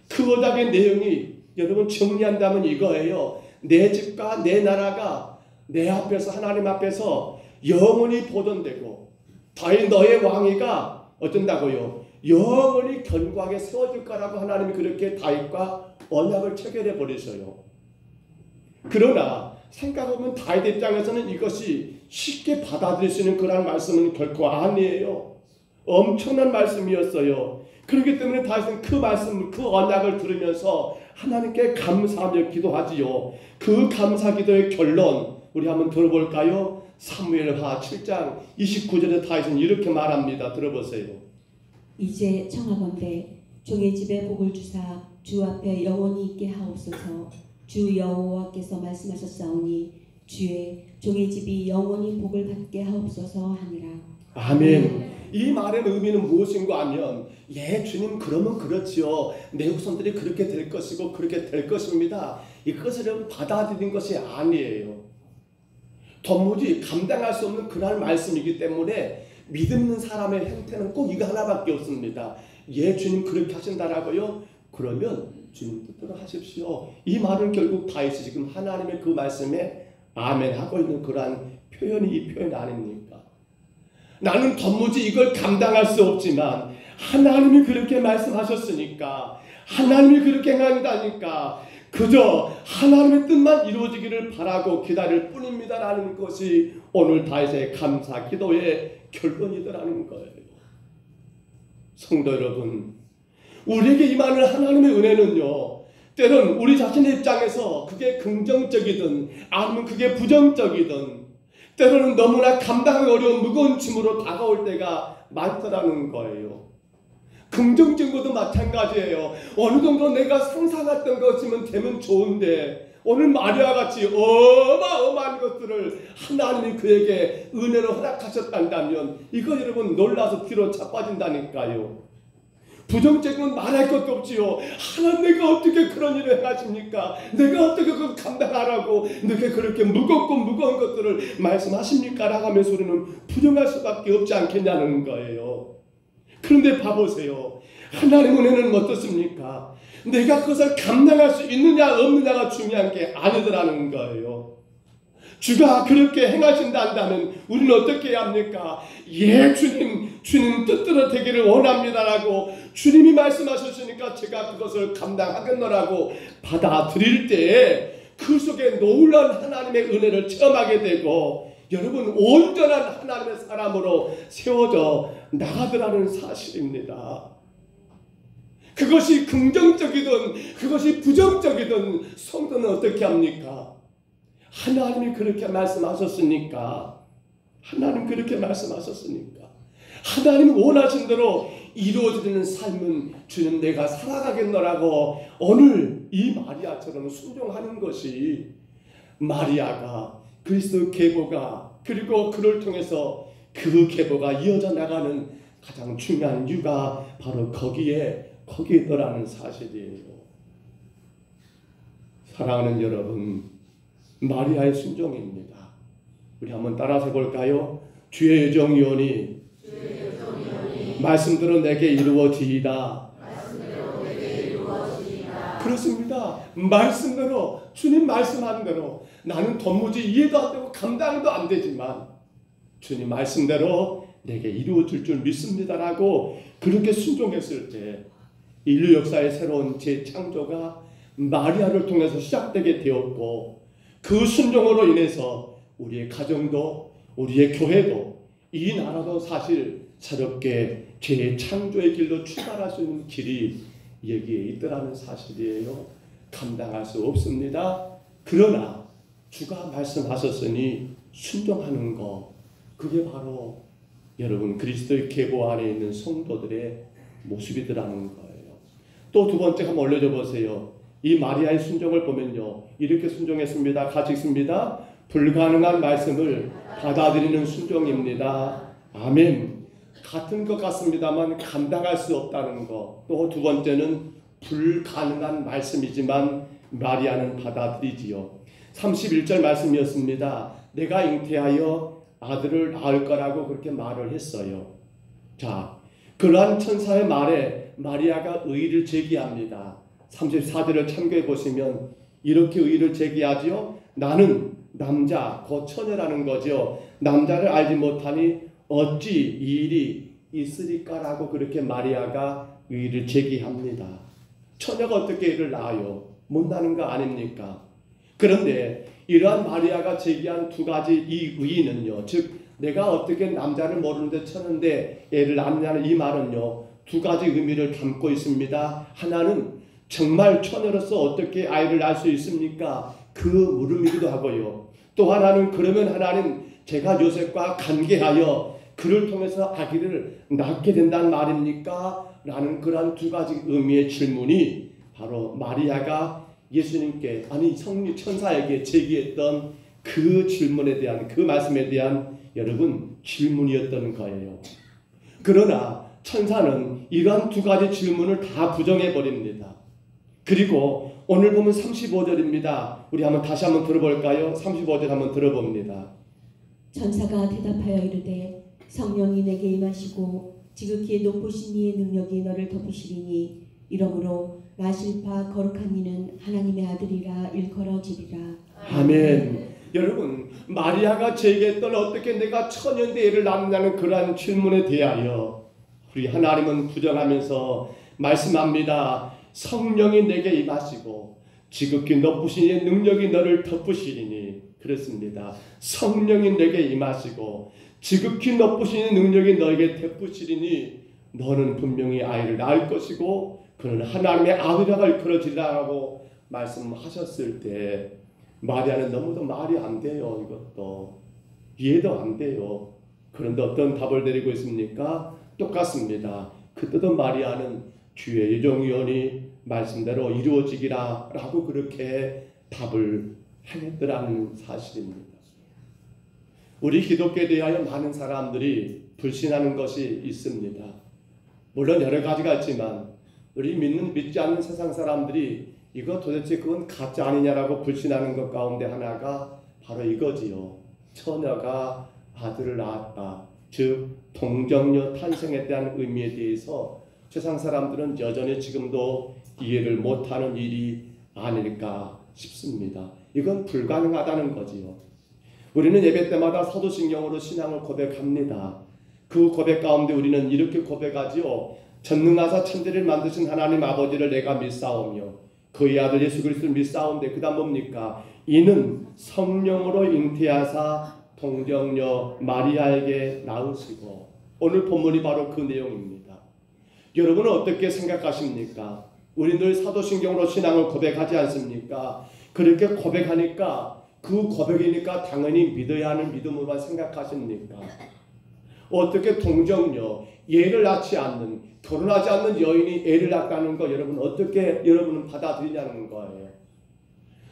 그 언약의 내용이 여러분 정리한다면 이거예요. 내 집과 내 나라가 내 앞에서 하나님 앞에서 영원히 보존되고 다윗 너의 왕위가 어쩐다고요? 영원히 견고하게 세워질 거라고 하나님이 그렇게 다윗과 언약을 체결해 버리셔요. 그러나 생각해보면 다윗 입장에서는 이것이 쉽게 받아들일 수 있는 그런 말씀은 결코 아니에요. 엄청난 말씀이었어요. 그렇기 때문에 다윗은 그 말씀, 그 언약을 들으면서 하나님께 감사하며 기도하지요. 그 감사 기도의 결론 우리 한번 들어볼까요? 사무엘하 7장 29절에 다윗은 이렇게 말합니다. 들어보세요. 이제 청하건대 종의 집에 복을 주사 주 앞에 영원히 있게 하옵소서. 주 여호와께서 말씀하셨사오니 주의 종의 집이 영원히 복을 받게 하옵소서 하니라. 아멘. 이 말의 의미는 무엇인가 하면 예 주님 그러면 그렇지요. 내 후손들이 그렇게 될 것이고 그렇게 될 것입니다. 이것을 받아들인 것이 아니에요. 도무지 감당할 수 없는 그런 말씀이기 때문에 믿음 있는 사람의 형태는 꼭 이거 하나밖에 없습니다. 예 주님 그렇게 하신다라고요? 그러면 주님 뜻대로 하십시오. 이 말은 결국 다윗이 지금 하나님의 그 말씀에 아멘하고 있는 그러한 표현이 이 표현 아닙니까? 나는 도무지 이걸 감당할 수 없지만 하나님이 그렇게 말씀하셨으니까 하나님이 그렇게 행한다니까 그저 하나님의 뜻만 이루어지기를 바라고 기다릴 뿐입니다라는 것이 오늘 다윗의 감사 기도의 결론이더라는 거예요. 성도 여러분, 우리에게 임하는 하나님의 은혜는요, 때론 우리 자신의 입장에서 그게 긍정적이든 아니면 그게 부정적이든 때로는 너무나 감당하기 어려운 무거운 짐으로 다가올 때가 많더라는 거예요. 긍정적인 것도 마찬가지예요. 어느 정도 내가 상상했던 것이면 되면 좋은데 오늘 마리아 같이 어마어마한 것들을 하나님이 그에게 은혜로 허락하셨다면 이거 여러분 놀라서 뒤로 자빠진다니까요. 부정적인 건 말할 것도 없지요. 하나님 내가 어떻게 그런 일을 행하십니까? 내가 어떻게 그걸 감당하라고 내게 그렇게 무겁고 무거운 것들을 말씀하십니까? 라고 하면서 우리는 부정할 수밖에 없지 않겠냐는 거예요. 그런데 봐보세요. 하나님의 은혜는 어떻습니까? 내가 그것을 감당할 수 있느냐 없느냐가 중요한 게 아니더라는 거예요. 주가 그렇게 행하신다면 우리는 어떻게 해야 합니까? 예 주님 뜻대로 되기를 원합니다라고 주님이 말씀하셨으니까 제가 그것을 감당하겠노라고 받아들일 때 그 속에 놀라운 하나님의 은혜를 체험하게 되고 여러분 온전한 하나님의 사람으로 세워져 나가더라는 사실입니다. 그것이 긍정적이든 그것이 부정적이든 성도는 어떻게 합니까? 하나님이 그렇게 말씀하셨으니까 하나님 그렇게 말씀하셨으니까 하나님 원하신 대로 이루어지는 삶은 주님 내가 살아가겠노라고 오늘 이 마리아처럼 순종하는 것이 마리아가 그리스도 계보가 그리고 그를 통해서 그 계보가 이어져 나가는 가장 중요한 이유가 바로 거기에 있더라는 사실이에요. 사랑하는 여러분, 마리아의 순종입니다. 우리 한번 따라서 해볼까요? 주의 여정이오니 말씀대로 내게 이루어지이다. 그렇습니다. 말씀대로 주님 말씀한 대로 나는 도무지 이해도 안 되고 감당도 안 되지만 주님 말씀대로 내게 이루어질 줄 믿습니다라고 그렇게 순종했을 때 인류 역사의 새로운 재창조가 마리아를 통해서 시작되게 되었고 그 순종으로 인해서 우리의 가정도 우리의 교회도 이 나라도 사실 새롭게 재창조의 길로 출발할 수 있는 길이 여기에 있더라는 사실이에요. 감당할 수 없습니다. 그러나 주가 말씀하셨으니 순종하는 거 그게 바로 여러분 그리스도의 계보 안에 있는 성도들의 모습이더라는 거예요. 또 두 번째 한번 올려줘 보세요. 이 마리아의 순종을 보면요. 이렇게 순종했습니다. 같이 읽습니다. 불가능한 말씀을 받아들이는 순종입니다. 아멘. 같은 것 같습니다만 감당할 수 없다는 것. 또 두 번째는 불가능한 말씀이지만 마리아는 받아들이지요. 31절 말씀이었습니다. 내가 잉태하여 아들을 낳을 거라고 그렇게 말을 했어요. 자, 그러한 천사의 말에 마리아가 의의를 제기합니다. 34절을 참고해 보시면 이렇게 의의를 제기하지요. 나는 남자, 곧 처녀라는 거죠. 남자를 알지 못하니 어찌 이 일이 있으리까라고 그렇게 마리아가 의의를 제기합니다. 처녀가 어떻게 애를 낳아요? 못 낳는 거 아닙니까? 그런데 이러한 마리아가 제기한 두 가지 이 의의는요. 즉 내가 어떻게 남자를 모르는데 처녀인데 애를 낳느냐는 이 말은요. 두 가지 의미를 담고 있습니다. 하나는 정말 처녀로서 어떻게 아이를 낳을 수 있습니까? 그 물음이기도 하고요. 또 하나는 그러면 하나님 제가 요셉과 관계하여 그를 통해서 아기를 낳게 된다는 말입니까? 라는 그러한 두 가지 의미의 질문이 바로 마리아가 예수님께 아니 성령 천사에게 제기했던 그 질문에 대한 그 말씀에 대한 여러분 질문이었던 거예요. 그러나 천사는 이러한 두 가지 질문을 다 부정해 버립니다. 그리고 오늘 보면 35절입니다. 우리 다시 한번 들어볼까요? 35절 한번 들어봅니다. 천사가 대답하여 이르되 성령이 내게 임하시고 지극히 높으신 이의 능력이 너를 덮으시리니 이러므로 나실 바 거룩한 이는 하나님의 아들이라 일컬어지리라. 아멘. 여러분 마리아가 제기했던 어떻게 내가 처녀인데 애를 낳느냐는 그러한 질문에 대하여 우리 하나님은 부정하면서 말씀합니다. 성령이 내게 임하시고 지극히 높으신 이의 능력이 너를 덮으시리니 그렇습니다. 성령이 내게 임하시고 지극히 높으신 이의 능력이 너에게 덮으시리니 너는 분명히 아이를 낳을 것이고 그는 하나님의 아들이라고 일컬어지리라고 말씀하셨을 때 마리아는 너무도 말이 안 돼요. 이것도 이해도 안 돼요. 그런데 어떤 답을 드리고 있습니까? 똑같습니다. 그때도 마리아는 주의 예정이오니 말씀대로 이루어지기라 라고 그렇게 답을 행했더라는 사실입니다. 우리 기독교에 대하여 많은 사람들이 불신하는 것이 있습니다. 물론 여러 가지가 있지만 우리 믿지 않는 세상 사람들이 이거 도대체 그건 가짜 아니냐라고 불신하는 것 가운데 하나가 바로 이거지요. 처녀가 아들을 낳았다. 즉 동정녀 탄생에 대한 의미에 대해서 세상 사람들은 여전히 지금도 이해를 못하는 일이 아닐까 싶습니다. 이건 불가능하다는 거지요. 우리는 예배 때마다 사도신경으로 신앙을 고백합니다. 그 고백 가운데 우리는 이렇게 고백하지요. 전능하사 천지를 만드신 하나님 아버지를 내가 믿사오며 그의 아들 예수 그리스도를 믿사온데 그 다음 뭡니까? 이는 성령으로 잉태하사 동정녀 마리아에게 낳으시고 오늘 본문이 바로 그 내용입니다. 여러분은 어떻게 생각하십니까? 우리 늘 사도신경으로 신앙을 고백하지 않습니까? 그렇게 고백하니까 그 고백이니까 당연히 믿어야 하는 믿음으로만 생각하십니까? 어떻게 동정녀, 애를 낳지 않는, 결혼하지 않는 여인이 애를 낳다는 거 여러분 어떻게 여러분은 받아들이냐는 거예요.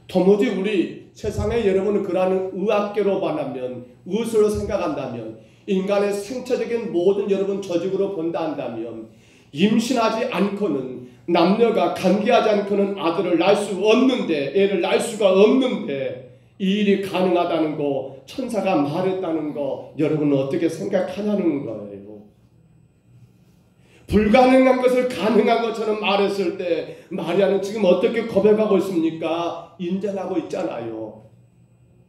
도무지 우리 세상에 여러분은 그러한 의학계로 반하면, 의술로 생각한다면, 인간의 생체적인 모든 여러분 조직으로 본다 한다면 임신하지 않고는, 남녀가 관계하지 않고는 아들을 낳을 수 없는데, 애를 낳을 수가 없는데 이 일이 가능하다는 거, 천사가 말했다는 거 여러분은 어떻게 생각하냐는 거예요. 불가능한 것을 가능한 것처럼 말했을 때 마리아는 지금 어떻게 고백하고 있습니까? 인정하고 있잖아요.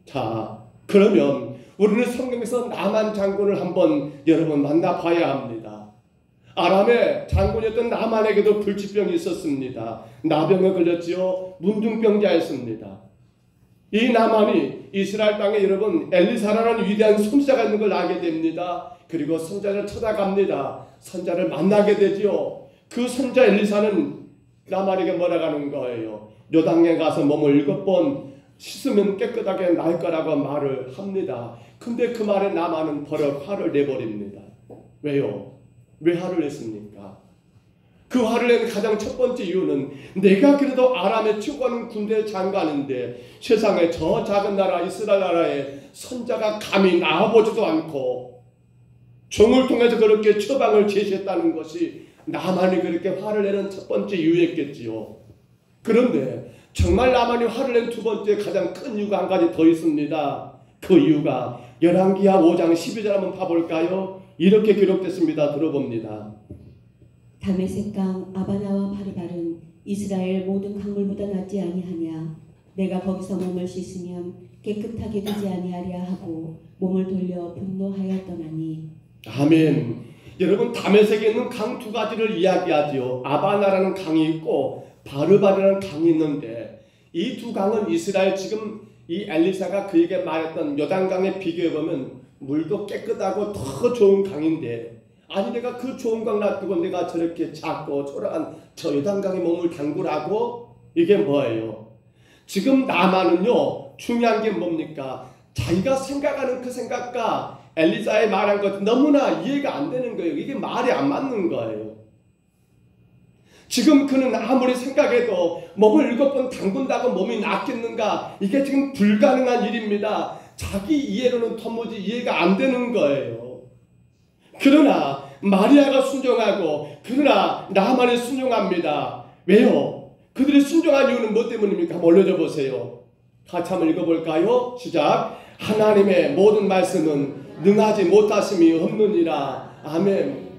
자, 그러면 우리는 성경에서 나만 장군을 한번 여러분 만나봐야 합니다. 아람의 장군이었던 나만에게도 불치병이 있었습니다. 나병에 걸렸지요. 문둥병자였습니다. 이 나만이 이스라엘 땅에 여러분 엘리사라는 위대한 선지자가 있는 걸 알게 됩니다. 그리고 선자를 찾아갑니다. 선자를 만나게 되지요. 그 선자 엘리사는 나만에게 뭐라고 하는 거예요? 요단강에 가서 몸을 7번 씻으면 깨끗하게 날 거라고 말을 합니다. 근데 그 말에 나만은 버럭 화를 내버립니다. 왜요? 왜 화를 냈습니까? 그 화를 낸 가장 첫 번째 이유는 내가 그래도 아람에 치고 가는 군대 장관인데 세상에 저 작은 나라 이스라엘 나라에 선자가 감히 나와보지도 않고 종을 통해서 그렇게 처방을 제시했다는 것이 나만이 그렇게 화를 내는 첫 번째 이유였겠지요. 그런데 정말 나만이 화를 낸 두 번째 가장 큰 이유가 한 가지 더 있습니다. 그 이유가 열왕기하 5장 12절 한번 봐볼까요? 이렇게 기록됐습니다. 들어봅니다. 다메섹강 아바나와 바르발은 이스라엘 모든 강물보다 낫지 아니하냐. 내가 거기서 몸을 씻으면 깨끗하게 되지 아니하랴 하고 몸을 돌려 분노하여 떠나니. 아멘. 여러분 다메섹에 있는 강 두 가지를 이야기하지요. 아바나라는 강이 있고 바르바르라는 강이 있는데 이 두 강은 이스라엘 지금 이 엘리사가 그에게 말했던 요단강에 비교해보면 물도 깨끗하고 더 좋은 강인데, 아니 내가 그 좋은 강 놔두고 내가 저렇게 작고 초라한 저 요단강에 몸을 담그라고? 이게 뭐예요? 지금 나만은요 중요한 게 뭡니까? 자기가 생각하는 그 생각과 엘리사의 말한 것 너무나 이해가 안 되는 거예요. 이게 말이 안 맞는 거예요. 지금 그는 아무리 생각해도 몸을 7번 담근다고 몸이 낫겠는가? 이게 지금 불가능한 일입니다. 자기 이해로는 도무지 이해가 안 되는 거예요. 그러나 마리아가 순종하고, 그러나 나만이 순종합니다. 왜요? 그들이 순종한 이유는 뭐 때문입니까? 한번 올려줘 보세요. 같이 한번 읽어볼까요? 시작. 하나님의 모든 말씀은 능하지 못하심이 없느니라. 아멘.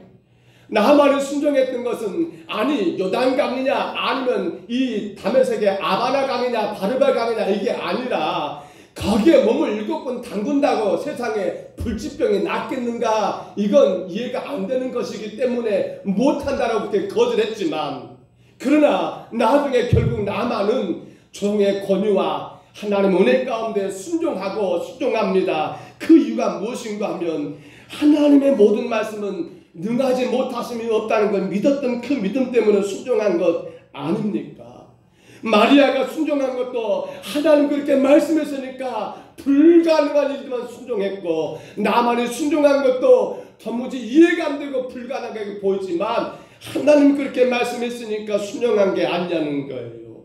나만이 순종했던 것은 아니 요단강이냐 아니면 이 다메섹의 아바나 강이냐 바르바 강이냐 이게 아니라 거기에 몸을 7번 담근다고 세상에 불치병이 낫겠는가? 이건 이해가 안 되는 것이기 때문에 못한다라고 그렇게 거절했지만, 그러나 나중에 결국 나만은 종의 권유와 하나님 은혜 가운데 순종하고 순종합니다. 그 이유가 무엇인가 하면 하나님의 모든 말씀은 능하지 못하심이 없다는 걸 믿었던 그 믿음 때문에 순종한 것 아닙니까? 마리아가 순종한 것도 하나님 그렇게 말씀했으니까 불가능한 일이지만 순종했고, 나만이 순종한 것도 도무지 이해가 안 되고 불가능하게 보이지만 하나님 그렇게 말씀했으니까 순종한 게 아니냐는 거예요.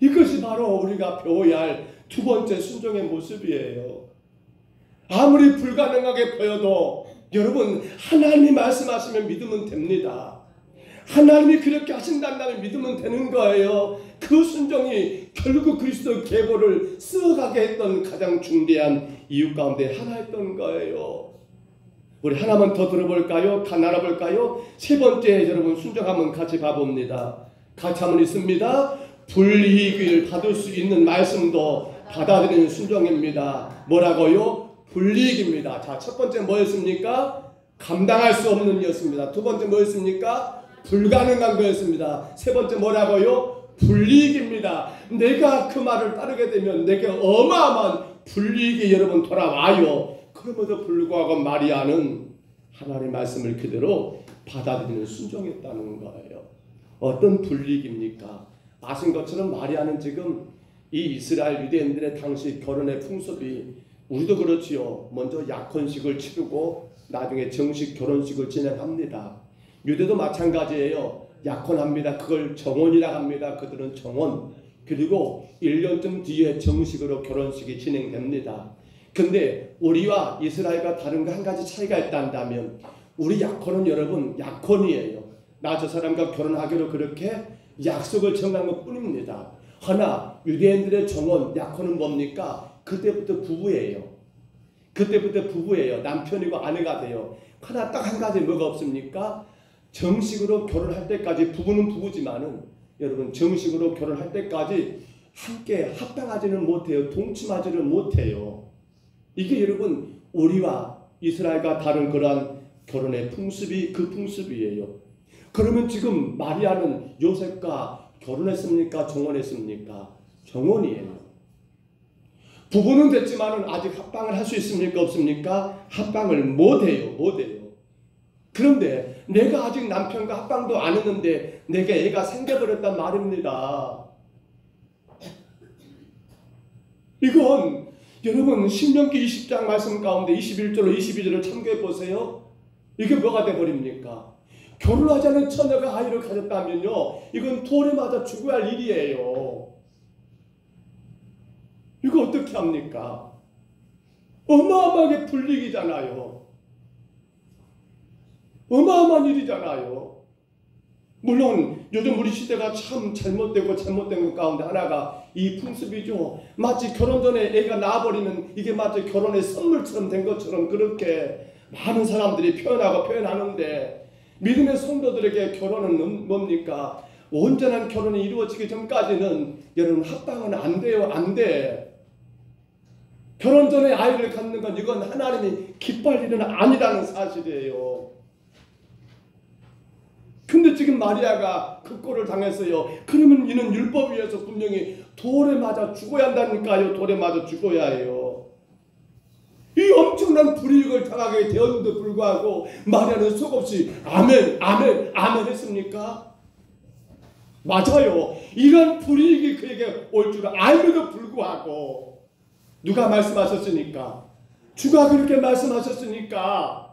이것이 바로 우리가 배워야 할 두 번째 순종의 모습이에요. 아무리 불가능하게 보여도 여러분 하나님이 말씀하시면 믿으면 됩니다. 하나님이 그렇게 하신다면 믿으면 되는 거예요. 그 순종이 결국 그리스도의 계보를 쓰어가게 했던 가장 중대한 이유 가운데 하나였던 거예요. 우리 하나만 더 들어볼까요? 나눠볼까요? 세 번째 여러분 순종 한번 같이 봐봅니다. 같이 한번 있습니다. 불이익을 받을 수 있는 말씀도 받아들이는 순종입니다. 뭐라고요? 불이익입니다. 자, 첫 번째 뭐였습니까? 감당할 수 없는 이었습니다. 두 번째 뭐였습니까? 불가능한 거였습니다. 세 번째 뭐라고요? 불이익입니다. 내가 그 말을 따르게 되면 내게 어마어마한 불이익이 여러분 돌아와요. 그럼에도 불구하고 마리아는 하나님의 말씀을 그대로 받아들이는 순종했다는 거예요. 어떤 불이익입니까? 아신 것처럼 마리아는 지금 이 이스라엘 유대인들의 당시 결혼의 풍습이 우리도 그렇지요. 먼저 약혼식을 치르고 나중에 정식 결혼식을 진행합니다. 유대도 마찬가지예요. 약혼합니다. 그걸 정혼이라고 합니다. 그들은 정혼. 그리고 1년쯤 뒤에 정식으로 결혼식이 진행됩니다. 근데 우리와 이스라엘과 다른 거 한 가지 차이가 있다면 우리 약혼은 여러분 약혼이에요. 나 저 사람과 결혼하기로 그렇게 약속을 정한 것 뿐입니다. 하나 유대인들의 정혼 약혼은 뭡니까? 그때부터 부부예요. 그때부터 부부예요. 남편이고 아내가 돼요. 하나 딱 한 가지 뭐가 없습니까? 정식으로 결혼할 때까지 부부는 부부지만은 여러분 정식으로 결혼할 때까지 함께 합당하지는 못해요. 동침하지는 못해요. 이게 여러분 우리와 이스라엘과 다른 그러한 결혼의 풍습이 그 풍습이에요. 그러면 지금 마리아는 요셉과 결혼했습니까? 정혼했습니까? 정혼이에요. 부부는 됐지만은 아직 합방을 할 수 있습니까? 없습니까? 합방을 못해요. 그런데 내가 아직 남편과 합방도 안 했는데 내게 애가 생겨버렸단 말입니다. 이건 여러분 신명기 20장 말씀 가운데 21절로 22절을 참고해 보세요. 이게 뭐가 돼버립니까? 결혼하지 않은 처녀가 아이를 가졌다면요 이건 돌에 맞아 죽어야 할 일이에요. 이거 어떻게 합니까? 어마어마하게 불리기잖아요. 어마어마한 일이잖아요. 물론 요즘 우리 시대가 참 잘못된 것 가운데 하나가 이 풍습이죠. 마치 결혼 전에 애가 나와버리면 이게 마치 결혼의 선물처럼 된 것처럼 그렇게 많은 사람들이 표현하는데 믿음의 성도들에게 결혼은 뭡니까? 온전한 결혼이 이루어지기 전까지는 여러분 합방은 안 돼요. 안 돼. 결혼 전에 아이를 갖는 건 이건 하나님이 기뻐할 일은 아니라는 사실이에요. 근데 지금 마리아가 그 꼴을 당했어요. 그러면 이는 율법 위에서 분명히 돌에 맞아 죽어야 한다니까요. 돌에 맞아 죽어야 해요. 이 엄청난 불이익을 당하게 되었는데도 불구하고 마리아는 속없이 아멘 했습니까? 맞아요. 이런 불이익이 그에게 올 줄 알면도 불구하고 누가 말씀하셨으니까? 주가 그렇게 말씀하셨으니까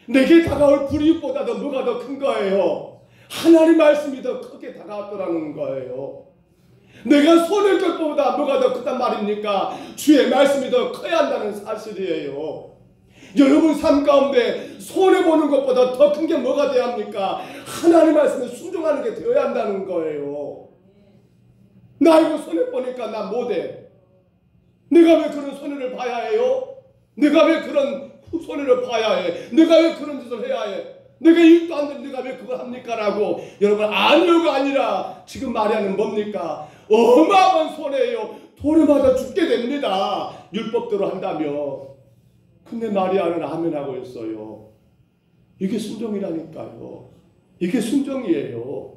내게 다가올 불이익보다도 뭐가 더 큰 거예요? 하나님 말씀이 더 크게 다가왔더라는 거예요. 내가 손을 걸 것보다 뭐가 더 크단 말입니까? 주의 말씀이 더 커야 한다는 사실이에요. 여러분 삶 가운데 손해보는 것보다 더 큰 게 뭐가 돼야 합니까? 하나님 말씀에 순종하는 게 되어야 한다는 거예요. 나 이거 손해보니까 나 못해. 내가 왜 그런 손해를 봐야 해요? 내가 왜 그런 손해를 봐야 해? 내가 왜 그런 짓을 해야 해? 내가 일도 안 되는데 내가 왜 그걸 합니까? 라고 여러분 아니요가 아니라 지금 마리아는 뭡니까? 어마어마한 손해예요. 돌에 맞아 죽게 됩니다. 율법대로 한다면. 근데 마리아는 아멘하고 있어요. 이게 순종이라니까요. 이게 순종이에요.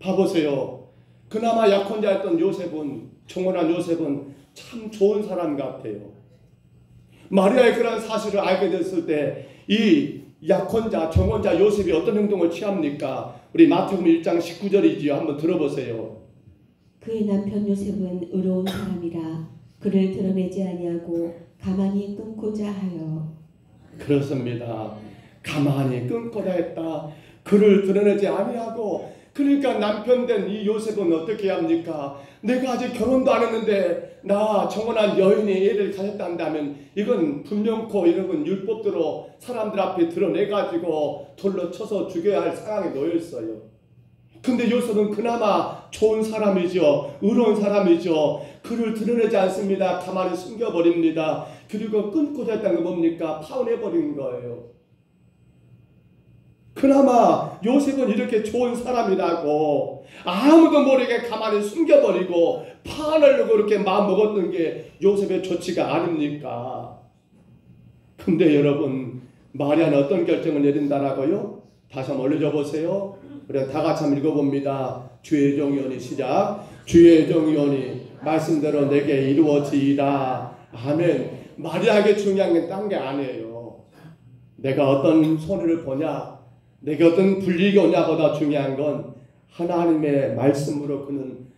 봐보세요. 그나마 약혼자였던 요셉은 정혼한 요셉은 참 좋은 사람 같아요. 마리아의 그런 사실을 알게 됐을 때 이 약혼자, 정혼자 요셉이 어떤 행동을 취합니까? 우리 마태복음 1장 19절이지요. 한번 들어보세요. 그의 남편 요셉은 의로운 사람이라 그를 드러내지 아니하고 가만히 끊고자 하여. 그렇습니다. 가만히 끊고자 했다. 그를 드러내지 아니하고. 그러니까 남편 된 이 요셉은 어떻게 합니까? 내가 아직 결혼도 안 했는데 나 정혼한 여인이 애를 가졌다면 이건 분명코 이런 건 율법대로 사람들 앞에 드러내가지고 돌로 쳐서 죽여야 할 상황에 놓여 있어요. 근데 요셉은 그나마 좋은 사람이죠. 의로운 사람이죠. 그를 드러내지 않습니다. 가만히 숨겨버립니다. 그리고 끊고자 했다는 건 뭡니까? 파혼해버린 거예요. 그나마 요셉은 이렇게 좋은 사람이라고 아무도 모르게 가만히 숨겨버리고 파혼하려고 그렇게 마음먹었던 게 요셉의 조치가 아닙니까? 근데 여러분 마리아는 어떤 결정을 내린다라고요? 다시 한번 올려줘 보세요. 그래 다 같이 한번 읽어봅니다. 주의 종이오니 시작. 주의 종이오니 말씀대로 내게 이루어지이다. 아멘. 마리아에게 중요한 게 딴 게 아니에요. 내가 어떤 손해를 보냐, 내게 어떤 불이익이 오냐보다 중요한 건 하나님의 말씀으로 그는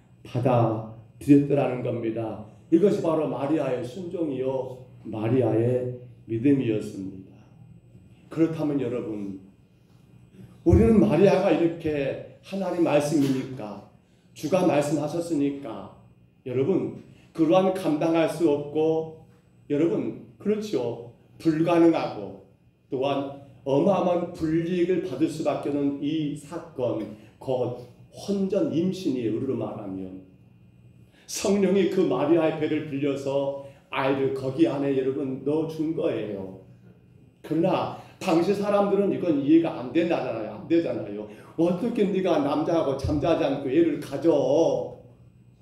드렸더라는 겁니다. 이것이 바로 마리아의 순종이요 마리아의 믿음이었습니다. 그렇다면 여러분, 우리는 마리아가 이렇게 하나님 말씀이니까, 주가 말씀하셨으니까 여러분 그러한 감당할 수 없고, 여러분 그렇죠, 불가능하고 또한 어마어마한 불이익을 받을 수밖에 없는 이 사건, 곧 혼전 임신이에요. 우리로 말하면 성령이 그 마리아의 배를 빌려서 아이를 거기 안에 여러분 넣어준 거예요. 그러나 당시 사람들은 이건 이해가 안 되잖아요. 어떻게 네가 남자하고 잠자지 않고 애를 가져?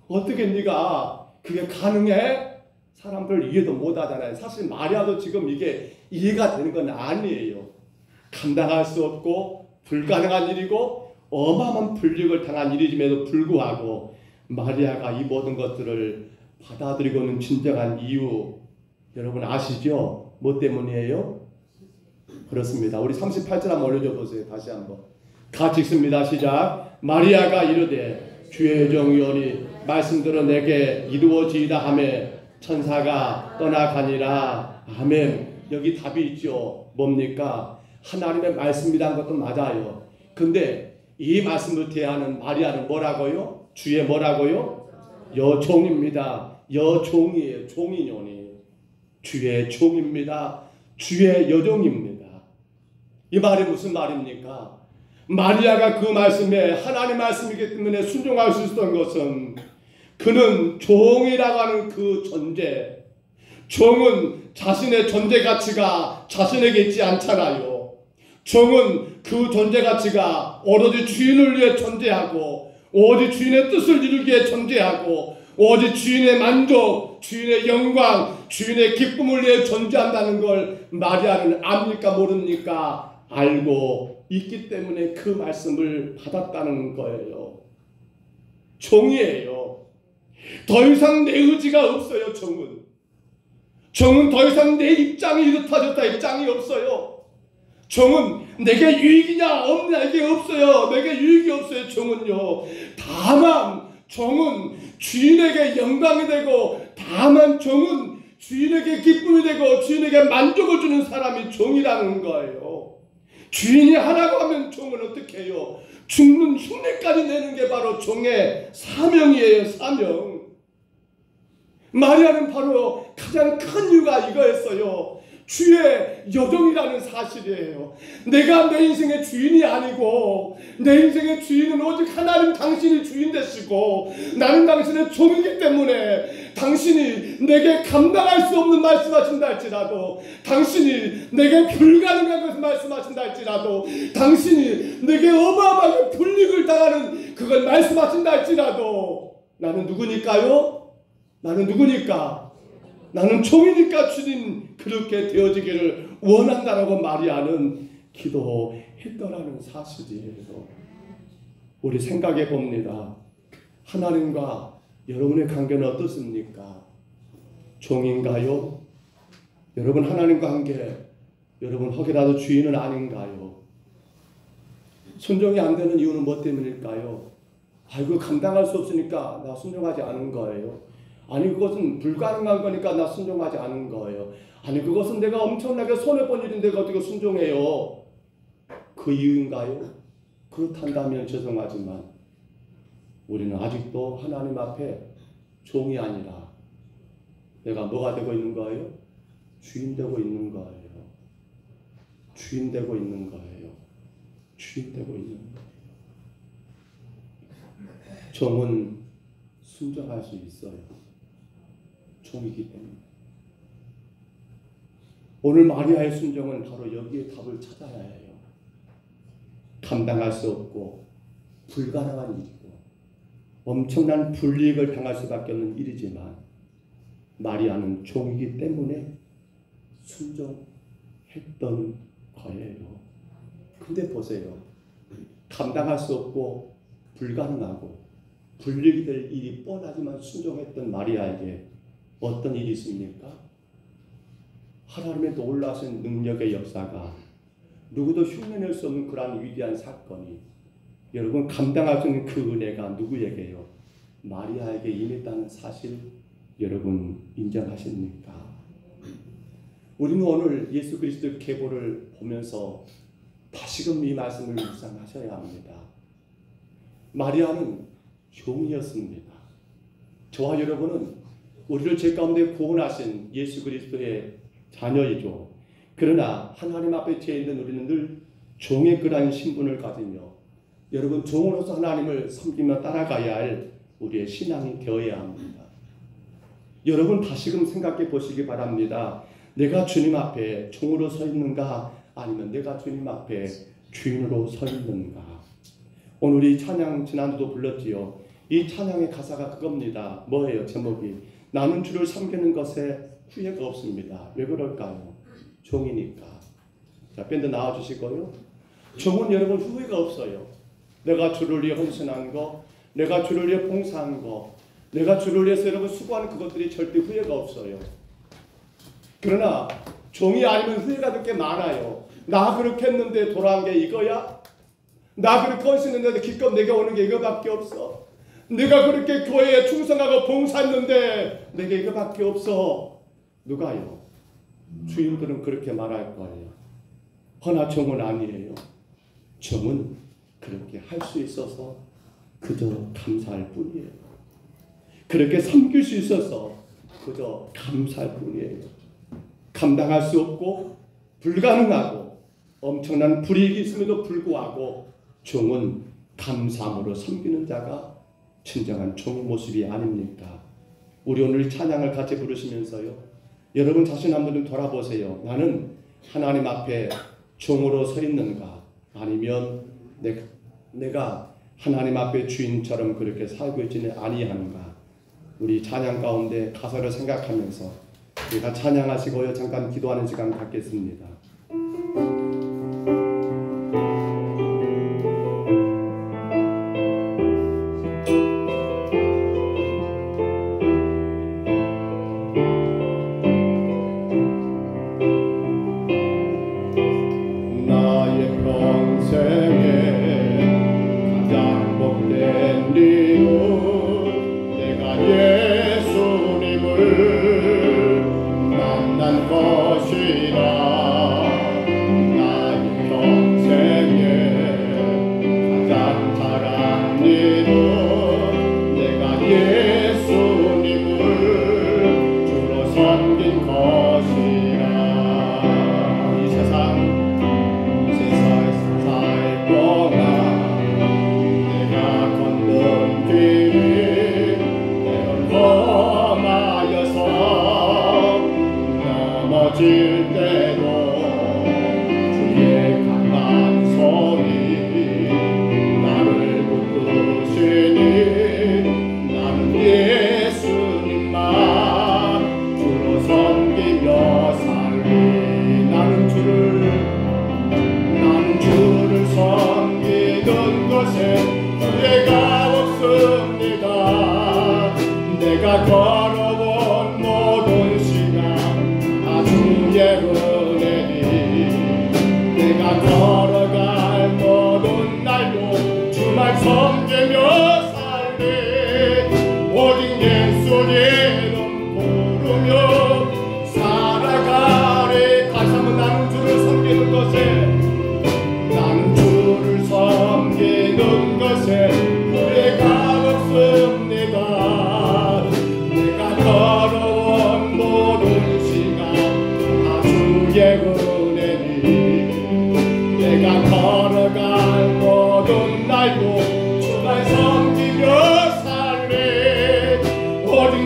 어떻게 네가 그게 가능해? 사람들 이해도 못 하잖아요. 사실 마리아도 지금 이게 이해가 되는 건 아니에요. 감당할 수 없고 불가능한 일이고 어마어마한 불이익을 당한 일임에도 불구하고 마리아가 이 모든 것들을 받아들이고 있는 진정한 이유 여러분 아시죠? 뭐 때문이에요? 그렇습니다. 우리 38절 한번 올려줘 보세요. 다시 한번 같이 읽습니다. 시작. 마리아가 이르되 주의 종이오니 말씀대로 내게 이루어지이다 하매 천사가 떠나가니라. 아멘. 여기 답이 있죠. 뭡니까? 하나님의 말씀이라는 것도 맞아요. 근데 이 말씀을 대하는 마리아는 뭐라고요? 주의 뭐라고요? 여종입니다. 여종이에요. 종인용이에요. 주의 종입니다. 주의 여종입니다. 이 말이 무슨 말입니까? 마리아가 그 말씀에 하나님 말씀이기 때문에 순종할 수 있었던 것은 그는 종이라고 하는 그 존재, 종은 자신의 존재 가치가 자신에게 있지 않잖아요. 종은 그 존재 가치가 오로지 주인을 위해 존재하고 오직 주인의 뜻을 이루기 위해 존재하고 오직 주인의 만족, 주인의 영광, 주인의 기쁨을 위해 존재한다는 걸 마리아는 압니까 모릅니까? 알고 있기 때문에 그 말씀을 받았다는 거예요. 종이에요. 더 이상 내 의지가 없어요. 종은 더 이상 내 입장이 이렇다 저렇다 입장이 없어요. 종은 내게 유익이냐 없냐 이게 없어요. 내게 유익이 없어요. 종은요. 다만 종은 주인에게 영광이 되고 다만 종은 주인에게 기쁨이 되고 주인에게 만족을 주는 사람이 종이라는 거예요. 주인이 하라고 하면 종은 어떻게 해요? 죽는 흉내까지 내는 게 바로 종의 사명이에요. 사명. 마리아는 바로 가장 큰 이유가 이거였어요. 주의 여종이라는 사실이에요. 내가 내 인생의 주인이 아니고 내 인생의 주인은 오직 하나님 당신이 주인 되시고 나는 당신의 종이기 때문에 당신이 내게 감당할 수 없는 말씀하신다 할지라도 당신이 내게 불가능한 것을 말씀하신다 할지라도 당신이 내게 어마어마하게 불이익을 당하는 그걸 말씀하신다 할지라도 나는 누구니까요? 나는 누구니까? 나는 종이니까 주님 그렇게 되어지기를 원한다라고 마리아는 기도했더라는 사실이에요. 우리 생각해 봅니다. 하나님과 여러분의 관계는 어떻습니까? 종인가요? 여러분 하나님과 관계 여러분 혹이라도 주인은 아닌가요? 순종이 안 되는 이유는 뭐 때문일까요? 아이고 감당할 수 없으니까 나 순종하지 않은 거예요. 아니 그것은 불가능한 거니까 나 순종하지 않은 거예요. 아니 그것은 내가 엄청나게 손해본 일인데 어떻게 순종해요? 그 이유인가요? 그렇단다면 죄송하지만 우리는 아직도 하나님 앞에 종이 아니라 내가 뭐가 되고 있는 거예요? 주인 되고 있는 거예요. 주인 되고 있는 거예요. 주인 되고 있는 거예요. 종은 순종할 수 있어요. 종이기 때문에. 오늘 마리아의 순종은 바로 여기에 답을 찾아야 해요. 감당할 수 없고 불가능한 일이고 엄청난 불이익을 당할 수밖에 없는 일이지만 마리아는 종이기 때문에 순종했던 거예요. 근데 보세요. 감당할 수 없고 불가능하고 불이익이 될 일이 뻔하지만 순종했던 마리아에게 어떤 일이 있습니까? 하나님의 놀라신 능력의 역사가 누구도 흉내낼 수 없는 그러한 위대한 사건이 여러분 감당할 수 있는 그 은혜가 누구에게요? 마리아에게 임했다는 사실 여러분 인정하십니까? 우리는 오늘 예수 그리스도의 계보를 보면서 다시금 이 말씀을 묵상하셔야 합니다. 마리아는 종이었습니다. 저와 여러분은 우리를 죄 가운데 구원하신 예수 그리스도의 자녀이죠. 그러나 하나님 앞에 제 있는 우리는 늘 종의 그러한 신분을 가지며 여러분 종으로서 하나님을 섬기며 따라가야 할 우리의 신앙이 되어야 합니다. 여러분 다시금 생각해 보시기 바랍니다. 내가 주님 앞에 종으로 서 있는가 아니면 내가 주님 앞에 주인으로 서 있는가. 오늘 이 찬양 지난주도 불렀지요. 이 찬양의 가사가 그겁니다. 뭐예요? 제목이 나는 주를 섬기는 것에 후회가 없습니다. 왜 그럴까요? 종이니까. 자, 밴드 나와주시고요. 종은 여러분 후회가 없어요. 내가 주를 위해 헌신한 거, 내가 주를 위해 봉사한 거, 내가 주를 위해서 여러분 수고하는 그것들이 절대 후회가 없어요. 그러나 종이 아니면 후회가 되게 많아요. 나 그렇게 했는데 돌아온 게 이거야? 나 그렇게 헌신했는데 기껏 내게 오는 게 이거밖에 없어? 내가 그렇게 교회에 충성하고 봉사했는데 내게 이거밖에 없어? 누가요? 주인들은 그렇게 말할 거예요. 허나 종은 아니에요. 종은 그렇게 할 수 있어서 그저 감사할 뿐이에요. 그렇게 섬길 수 있어서 그저 감사할 뿐이에요. 감당할 수 없고 불가능하고 엄청난 불이익이 있음에도 불구하고 종은 감사함으로 섬기는 자가 진정한 종의 모습이 아닙니까? 우리 오늘 찬양을 같이 부르시면서요. 여러분 자신 한번 좀 돌아보세요. 나는 하나님 앞에 종으로 서 있는가? 아니면 내가 하나님 앞에 주인처럼 그렇게 살고 있지는 아니하는가? 우리 찬양 가운데 가사를 생각하면서 우리가 찬양하시고요. 잠깐 기도하는 시간 갖겠습니다.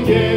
Yeah.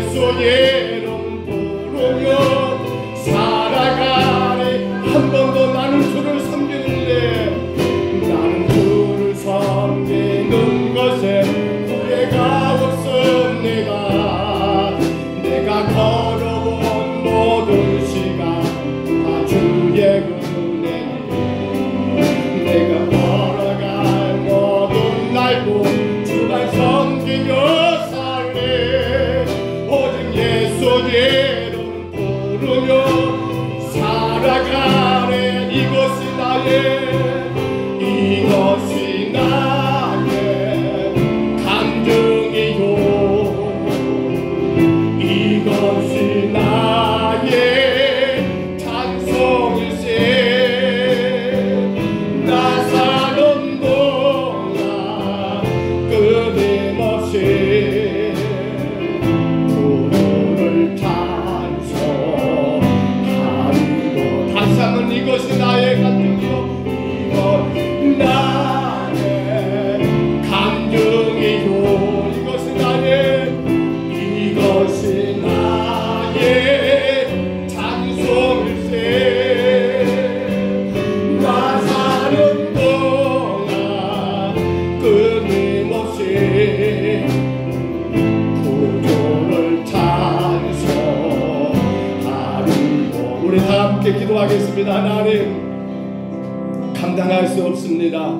없습니다.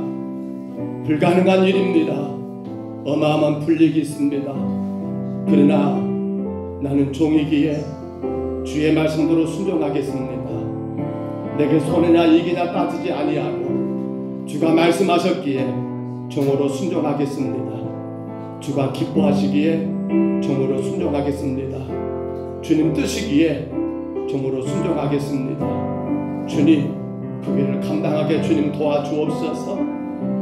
불가능한 일입니다. 어마어마한 불이익이 있습니다. 그러나 나는 종이기에 주의 말씀대로 순종하겠습니다. 내게 손해냐 이기냐 따지지 아니하고 주가 말씀하셨기에 종으로 순종하겠습니다. 주가 기뻐하시기에 종으로 순종하겠습니다. 주님 뜻이기에 종으로 순종하겠습니다. 주님 그 길을 감당하게 주님 도와주옵소서.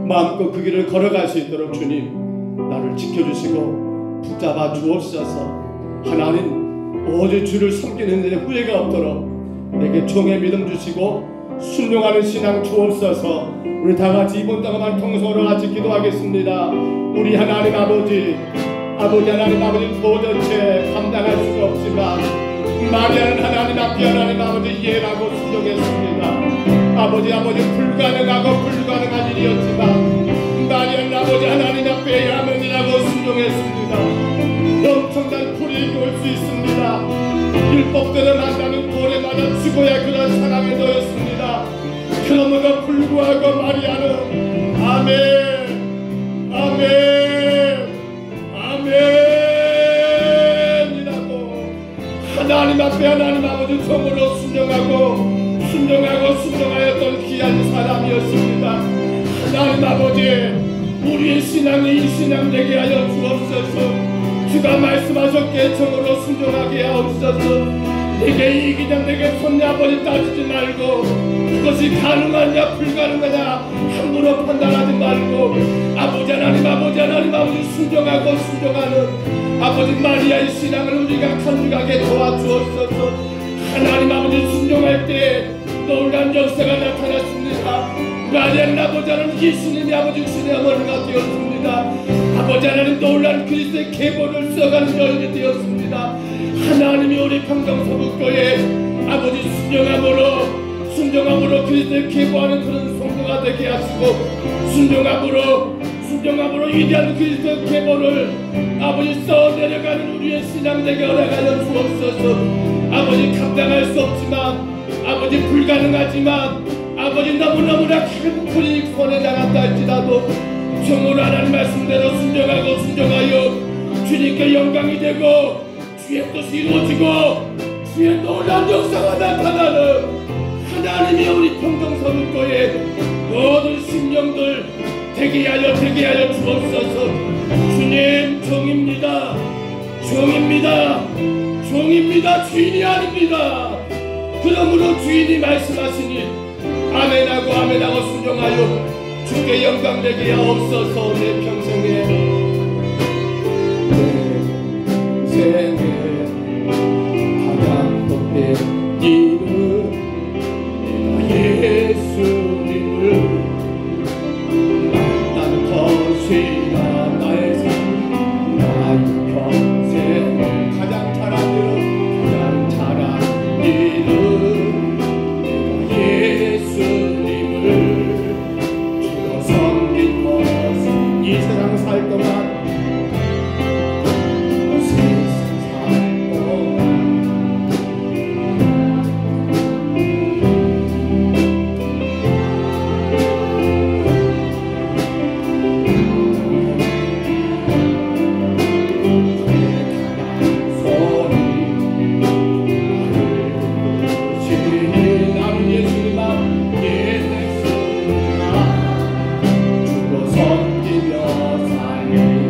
마음껏 그 길을 걸어갈 수 있도록 주님 나를 지켜주시고 붙잡아 주옵소서. 하나님 오직 주를 섬기는 데 후회가 없도록 내게 종의 믿음 주시고 순종하는 신앙 주옵소서. 우리 다같이 이번 동안 통성으로 같이 기도하겠습니다. 우리 하나님 아버지 하나님 아버지 도대체 감당할 수가 없지만 마리아는 하나님 앞에 하나님 아버지 이해하고 순종했습니다. 아버지 불가능한 일이었지만 마리아는 아버지 하나님 앞에 야명이라고 순종했습니다. 엄청난 불이익이 올 수 있습니다. 율법대로 만나는 돌에 맞아 죽어야 그런 상황에 놓였습니다. 그럼에도 불구하고 마리아는 아멘이라고 하나님 앞에 하나님 아버지 성으로 순종하였던 귀한 사람이었습니다. 하나님 아버지 우리의 신앙이 이 신앙 되게 하여 주옵소서. 주가 말씀하셨기에 정으로 순종하게 하옵소서. 내게 이기냐 내게 손냐 아버지 따지지 말고 그것이 가능하냐 불가능하냐 함부로 판단하지 말고 아버지 하나님 순종하는 아버지 마리아의 신앙을 우리가 간직하게 도와주옵소서. 하나님 아버지 순종할 때 놀란 역사가 나타났습니다. 마리아는 아버지 하나님 예수님이 아버지 육신의 어머니가 되었습니다. 아버지 하나님 놀란 그리스도의 계보를 써가는 여인이 되었습니다. 하나님이 우리 평정서북교회 아버지 순종함으로 그리스도의 계보하는 그런 성도가 되게 하시고 순종함으로 위대한 그리스도의 계보를 아버지 써내려가는 우리의 신앙 되게 허락하여 주옵소서. 아버지 감당할 수 없지만 아버지 불가능하지만 아버지 너무너무나 큰 불이익 손에 나갔다 할지라도 정으로 하나님 말씀대로 순종하여 주님께 영광이 되고 주의 뜻이 이루어지고 주의 놀라운 역사가 나타나는 하나님이 우리 평정서북교의 모든 심령들 되게 하여 주옵소서. 주님 종입니다 주인이 아닙니다. 그러므로 주인이 말씀하시니 아멘하고 순종하여 주께 영광 되게 하옵소서. 내 평생에 가장 복된 이름 예수님을 만난 것이라 나의 삶 나의 평생에 가장 잘한 이름 예수님을 주로 섬긴 것은 이 세상 살 동안 섬기며 살리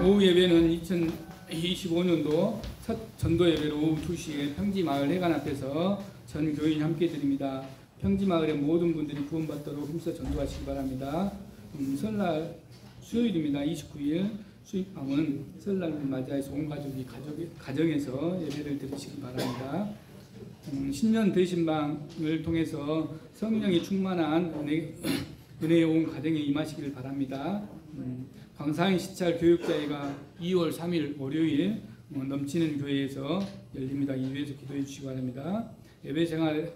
오후 예배는 2025년도 첫 전도 예배로 오후 2시에 평지마을 회관 앞에서 전 교인이 함께 드립니다. 평지마을의 모든 분들이 구원받도록 힘써 전도하시기 바랍니다. 설날 수요일입니다. 29일 수입밤은 설날을 맞이해서 온 가족이 가정에서 예배를 드리시기 바랍니다. 신년 대신방을 통해서 성령이 충만한 은혜의 온 가정에 임하시기를 바랍니다. 광사인 시찰 교육자회가 2월 3일 월요일 넘치는 교회에서 열립니다. 이 교회에서 기도해 주시기 바랍니다. 예배 생활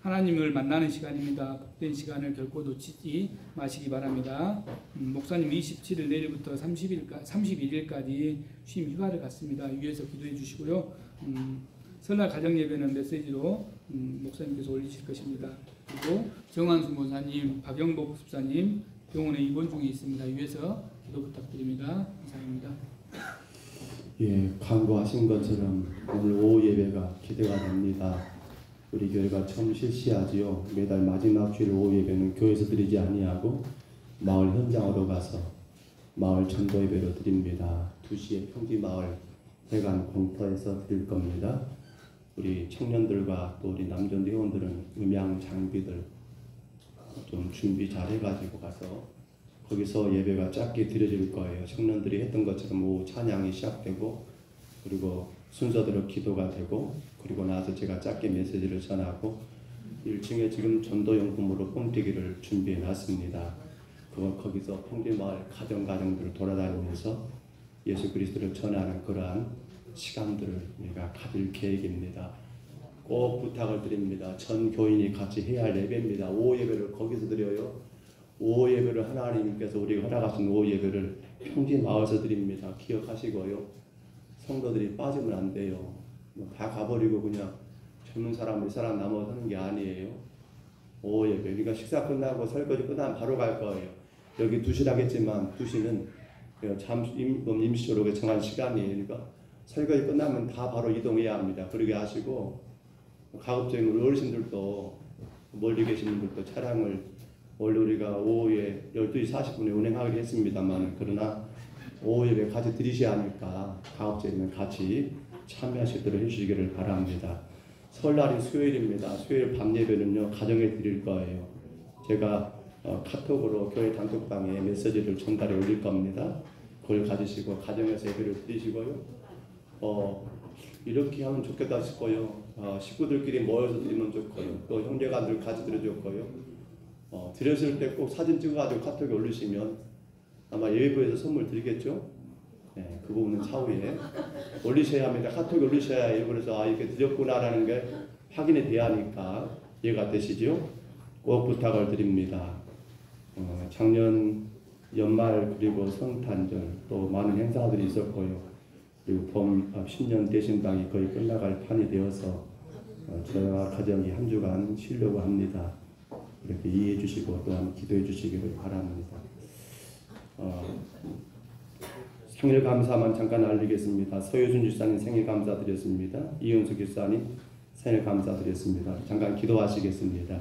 하나님을 만나는 시간입니다. 복된 시간을 결코 놓치지 마시기 바랍니다. 목사님 27일 내일부터 31일까지 쉼 휴가를 갖습니다. 위에서 기도해 주시고요. 설날 가정 예배는 메시지로 목사님께서 올리실 것입니다. 그리고 정한수 목사님, 박영복 집사님 병원에 입원 중에 있습니다. 위에서 기도 부탁드립니다. 이상입니다. 예, 광고하신 것처럼 오늘 오후 예배가 기대가 됩니다. 우리 교회가 처음 실시하지요. 매달 마지막 주일 오후 예배는 교회에서 드리지 아니하고 마을 현장으로 가서 마을 전도 예배로 드립니다. 2시에 평지마을 회관 공터에서 드릴 겁니다. 우리 청년들과 또 우리 남전도 회원들은 음향 장비들 좀 준비 잘 해가지고 가서 거기서 예배가 짧게 드려질 거예요. 청년들이 했던 것처럼 오후 찬양이 시작되고 그리고 순서대로 기도가 되고 그리고 나서 제가 짧게 메시지를 전하고 1층에 지금 전도용품으로 pom튀기를 준비해 놨습니다. 거기서 평지마을 가정들을 돌아다니면서 예수 그리스도를 전하는 그러한 시간들을 우리가 가질 계획입니다. 꼭 부탁을 드립니다. 전 교인이 같이 해야 할 예배입니다. 오후 예배를 거기서 드려요. 오후 예배를 하나님께서 우리가 허락하신 오후 예배를 평지마을에서 드립니다. 기억하시고요. 성도들이 빠지면 안 돼요. 다 가버리고 그냥 젊은 사람, 이 사람 남아서 하는 게 아니에요. 오후 예배. 그러니까 식사 끝나고 설거지 끝나면 바로 갈 거예요. 여기 2시라겠지만 2시는 임시적으로 정한 시간이에요. 그러니까 설거지 끝나면 다 바로 이동해야 합니다. 그러게 하시고 가급적이면 우리 어르신들도 멀리 계신 분들도 차량을 원래 우리가 오후에 12시 40분에 운행하기로 했습니다만 그러나 오후 예배 같이 드리셔야 하니까 가급적이면 같이 참여할 수 있도록 해주시기를 바랍니다. 설날이 수요일입니다. 수요일 밤 예배는요 가정에 드릴 거예요. 제가 카톡으로 교회 단톡방에 메시지를 전달해 올릴 겁니다. 그걸 가지시고 가정에서 예배를 드리시고요. 이렇게 하면 좋겠다 싶어요. 식구들끼리 모여서 드리면 좋고요. 또 형제간들 같이 드려 좋고요. 드렸을 때 꼭 사진 찍어가지고 카톡에 올리시면 아마 예배부에서 선물 드리겠죠? 네, 그 부분은 차후에 올리셔야 합니다. 카톡에 올리셔야 해요. 그래서 이렇게 드렸구나라는 게 확인이 돼야 하니까 이해가 되시죠? 꼭 부탁을 드립니다. 작년 연말 그리고 성탄절 또 많은 행사들이 있었고요. 그리고 봄 신년 대신방이 거의 끝나갈 판이 되어서 저와 가정이 한 주간 쉬려고 합니다. 이렇게 이해해 주시고 또한 기도해 주시기를 바랍니다. 생일 감사만 잠깐 알리겠습니다. 서효순 집사님 생일 감사드렸습니다. 이은수 집사님 생일 감사드렸습니다. 잠깐 기도하시겠습니다.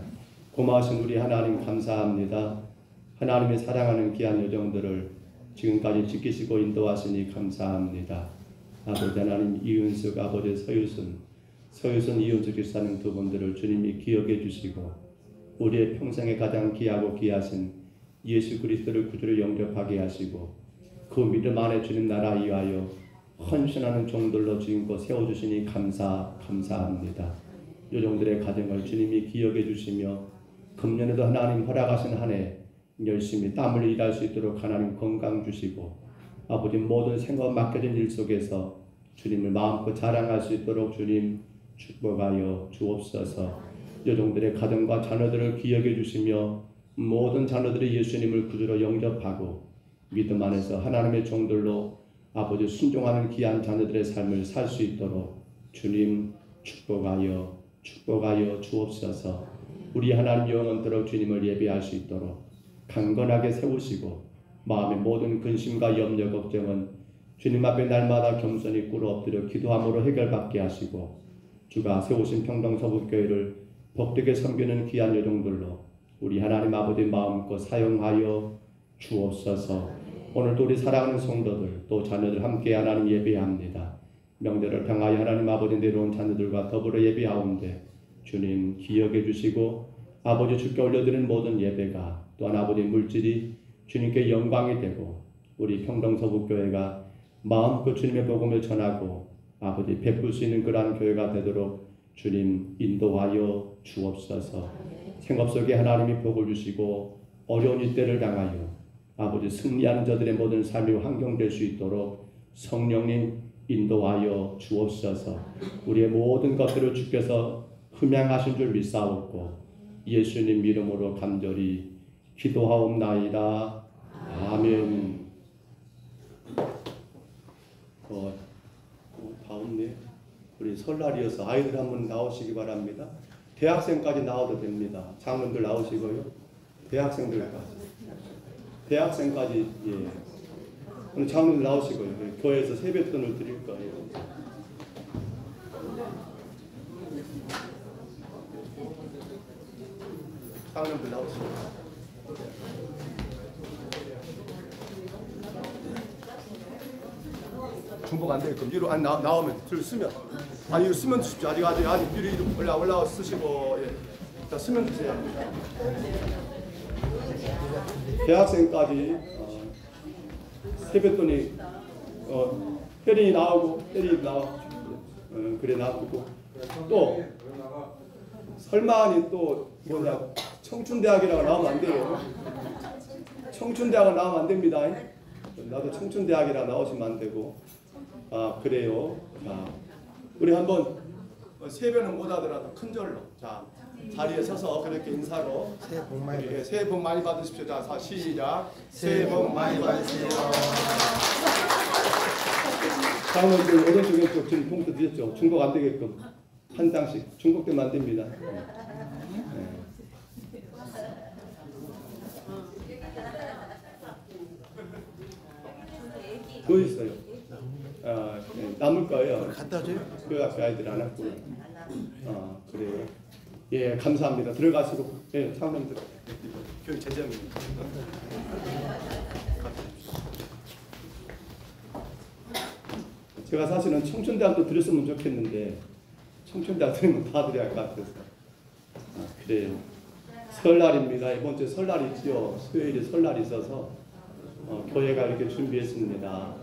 고마우신 우리 하나님 감사합니다. 하나님의 사랑하는 귀한 여정들을 지금까지 지키시고 인도하시니 감사합니다. 아버지 하나님 이은숙 아버지 서유순 이은숙 집사님 두 분들을 주님이 기억해 주시고 우리의 평생에 가장 귀하고 귀하신 예수 그리스도를 구주로 영접하게 하시고 그 믿음 안에 주님 나라 위하여 헌신하는 종들로 지금껏 세워주시니 감사합니다. 요종들의 가정을 주님이 기억해 주시며 금년에도 하나님 허락하신 한 해 열심히 땀 흘려 일할 수 있도록 하나님 건강 주시고 아버지 모든 생각 맡겨진 일 속에서 주님을 마음껏 자랑할 수 있도록 주님 축복하여 주옵소서. 요종들의 가정과 자녀들을 기억해 주시며 모든 자녀들이 예수님을 구주로 영접하고 믿음 안에서 하나님의 종들로 아버지 순종하는 귀한 자녀들의 삶을 살 수 있도록 주님 축복하여 주옵소서. 우리 하나님 영원토록 주님을 예배할 수 있도록 강건하게 세우시고 마음의 모든 근심과 염려 걱정은 주님 앞에 날마다 겸손히 꿇어 엎드려 기도함으로 해결받게 하시고 주가 세우신 평동서북교회를 복되게 섬기는 귀한 여종들로 우리 하나님 아버지 마음껏 사용하여 주옵소서. 오늘도 우리 사랑하는 성도들 또 자녀들 함께 하나님 예배합니다. 명절을 평하여 하나님 아버지 내려온 자녀들과 더불어 예배하온데 주님 기억해 주시고 아버지 주께 올려드리는 모든 예배가 또한 아버지 물질이 주님께 영광이 되고 우리 평동서북교회가 마음껏 주님의 복음을 전하고 아버지 베풀 수 있는 그러한 교회가 되도록 주님 인도하여 주옵소서. 생업 속에 하나님이 복을 주시고 어려운 이때를 당하여 아버지 승리하는 자들의 모든 삶이 환경될 수 있도록 성령님 인도하여 주옵소서. 우리의 모든 것들을 주께서 흠양하신 줄 믿사옵고 예수님 이름으로 간절히 기도하옵나이다. 아멘. 다 없네. 우리 설날이어서 아이들 한번 나오시기 바랍니다. 대학생까지 나와도 됩니다. 장로님들 나오시고요. 대학생까지 예. 오늘 장로님 나오시고요. 교회에서 세뱃돈을 드릴 거예요. 장로님들 나오시고요. 중복 안 되게끔 위로 안 나오면 들 쓰면 이거 쓰면 드십시오. 아직 위로 올라와 쓰시고 예. 자 쓰면 드세요. 대학생까지 세뱃돈이 혜린이 나오고 그래 놔두고 또 설마니 또 뭐냐 청춘대학이라고 나오면 안 돼요. 청춘대학은 나오면 안 됩니다. 나도 청춘대학이라 나오시면 안 되고 그래요. 자 우리 한번 세배는 못하더라도 큰 절로 자 자리에 서서 그렇게 인사로 새해 복 많이 받으십시오. 자 시작. 새해 복 많이 받으세요. 장로님들 오른쪽에 쪽 지금 봉투 드렸죠. 중복 안 되게끔 한 장씩 중복되면 안 됩니다. 더 있어요. 남을 거예요. 갖다 줘요. 그 앞에 아이들 안 왔고요. 그래요. 예, 감사합니다. 들어가시고 예, 장로님들 교육 재정입니다. 제가 사실은 청춘대학도 드렸으면 좋겠는데 청춘대학 드리면 다 드려야 할 것 같아서 그래요. 설날입니다. 이번 주에 설날이 있죠. 수요일에 설날이 있어서 교회가 이렇게 준비했습니다.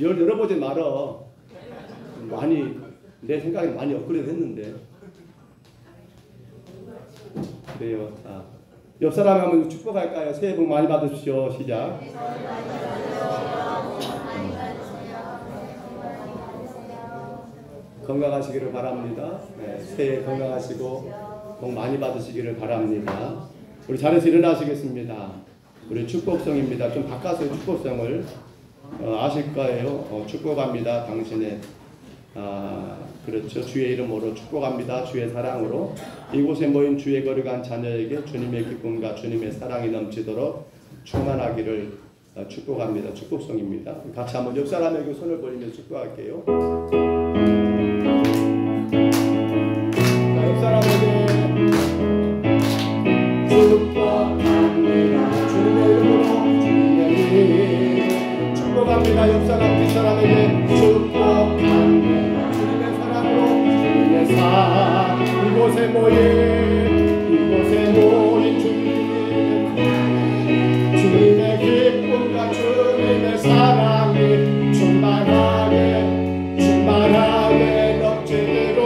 열어보지 말어. 많이 내 생각에 많이 업그레이드 했는데 그래요. 자, 옆 사람 한번 축복할까요? 새해 복 많이 받으십시오. 시작. 건강하시기를 바랍니다. 네, 새해 건강하시고 복 많이 받으시기를 바랍니다. 우리 자리에서 일어나시겠습니다. 우리 축복성입니다. 좀 바꿔서 축복성을 아실 거예요. 축복합니다. 당신의 그렇죠. 주의 이름으로 축복합니다. 주의 사랑으로 이곳에 모인 주의 거룩한 자녀에게 주님의 기쁨과 주님의 사랑이 넘치도록 충만하기를 축복합니다. 축복성입니다. 같이 한번 옆 사람에게 손을 벌리며 축복할게요. 자, 옆 사람에게 축복합니다. 주님의 이름으로 주님의 축복합니다. 옆 사람 뒷사람에게 축복합니다. 주님의 사랑으로 주님의 사랑 이곳에 모인 주님의 기쁨과 주님의 사랑이 충만하게 넘치도록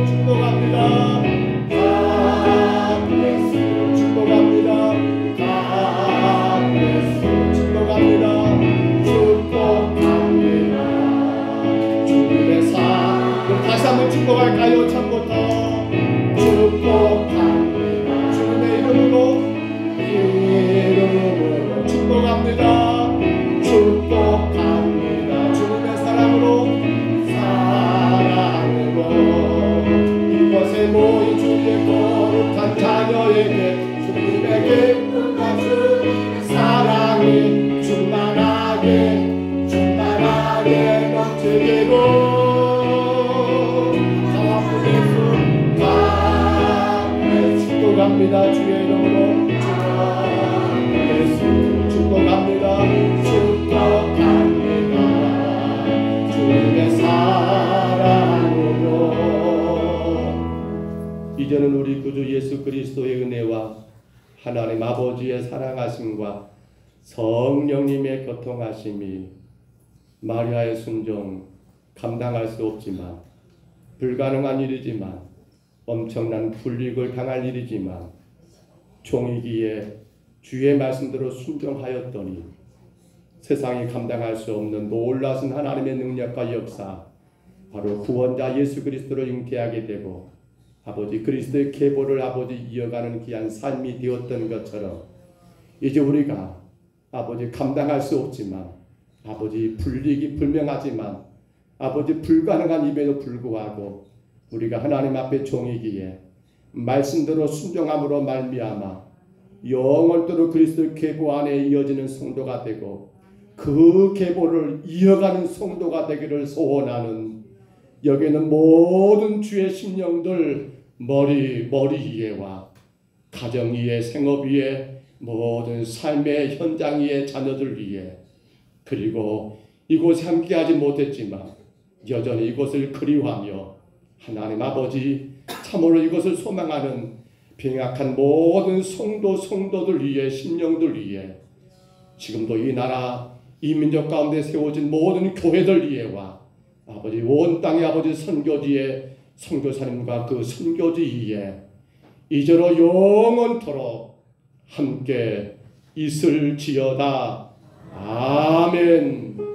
축복합니다. 축복합니다. 주님의 사랑 다시 한번 축복할까요? 처음부터 축복합니다. 주님의 이름으로 축복합니다. 축복합니다. 주님의 사랑으로 이곳에 모인 주의 거룩한 자녀에게 주님의 기쁨과 주님의 사랑이 충만하게 넘치기로 그리스도의 은혜와 하나님 아버지의 사랑하심과 성령님의 교통하심이 마리아의 순종 감당할 수 없지만 불가능한 일이지만 엄청난 불이익을 당할 일이지만 종이기에 주의 말씀대로 순종하였더니 세상이 감당할 수 없는 놀라운 하나님의 능력과 역사 바로 구원자 예수 그리스도를 잉태하게 되고 아버지 그리스도의 계보를 아버지 이어가는 귀한 삶이 되었던 것처럼 이제 우리가 아버지 감당할 수 없지만 아버지 불이익이 불명하지만 아버지 불가능한 임에도 불구하고 우리가 하나님 앞에 종이기에 말씀대로 순종함으로 말미암아 영원토록 그리스도의 계보 안에 이어지는 성도가 되고 그 계보를 이어가는 성도가 되기를 소원하는 여기는 모든 주의 심령들 머리 위에와 가정 위에 생업 위에 모든 삶의 현장 위에 자녀들 위에 그리고 이곳에 함께하지 못했지만 여전히 이곳을 그리워하며 하나님 아버지 참으로 이것을 소망하는 병약한 모든 성도들 위에 심령들 위에 지금도 이 나라 이 민족 가운데 세워진 모든 교회들 위에와 아버지 온 땅의 아버지 선교지의 선교사님과 그 선교지 위에 이제로 영원토록 함께 있을지어다. 아멘.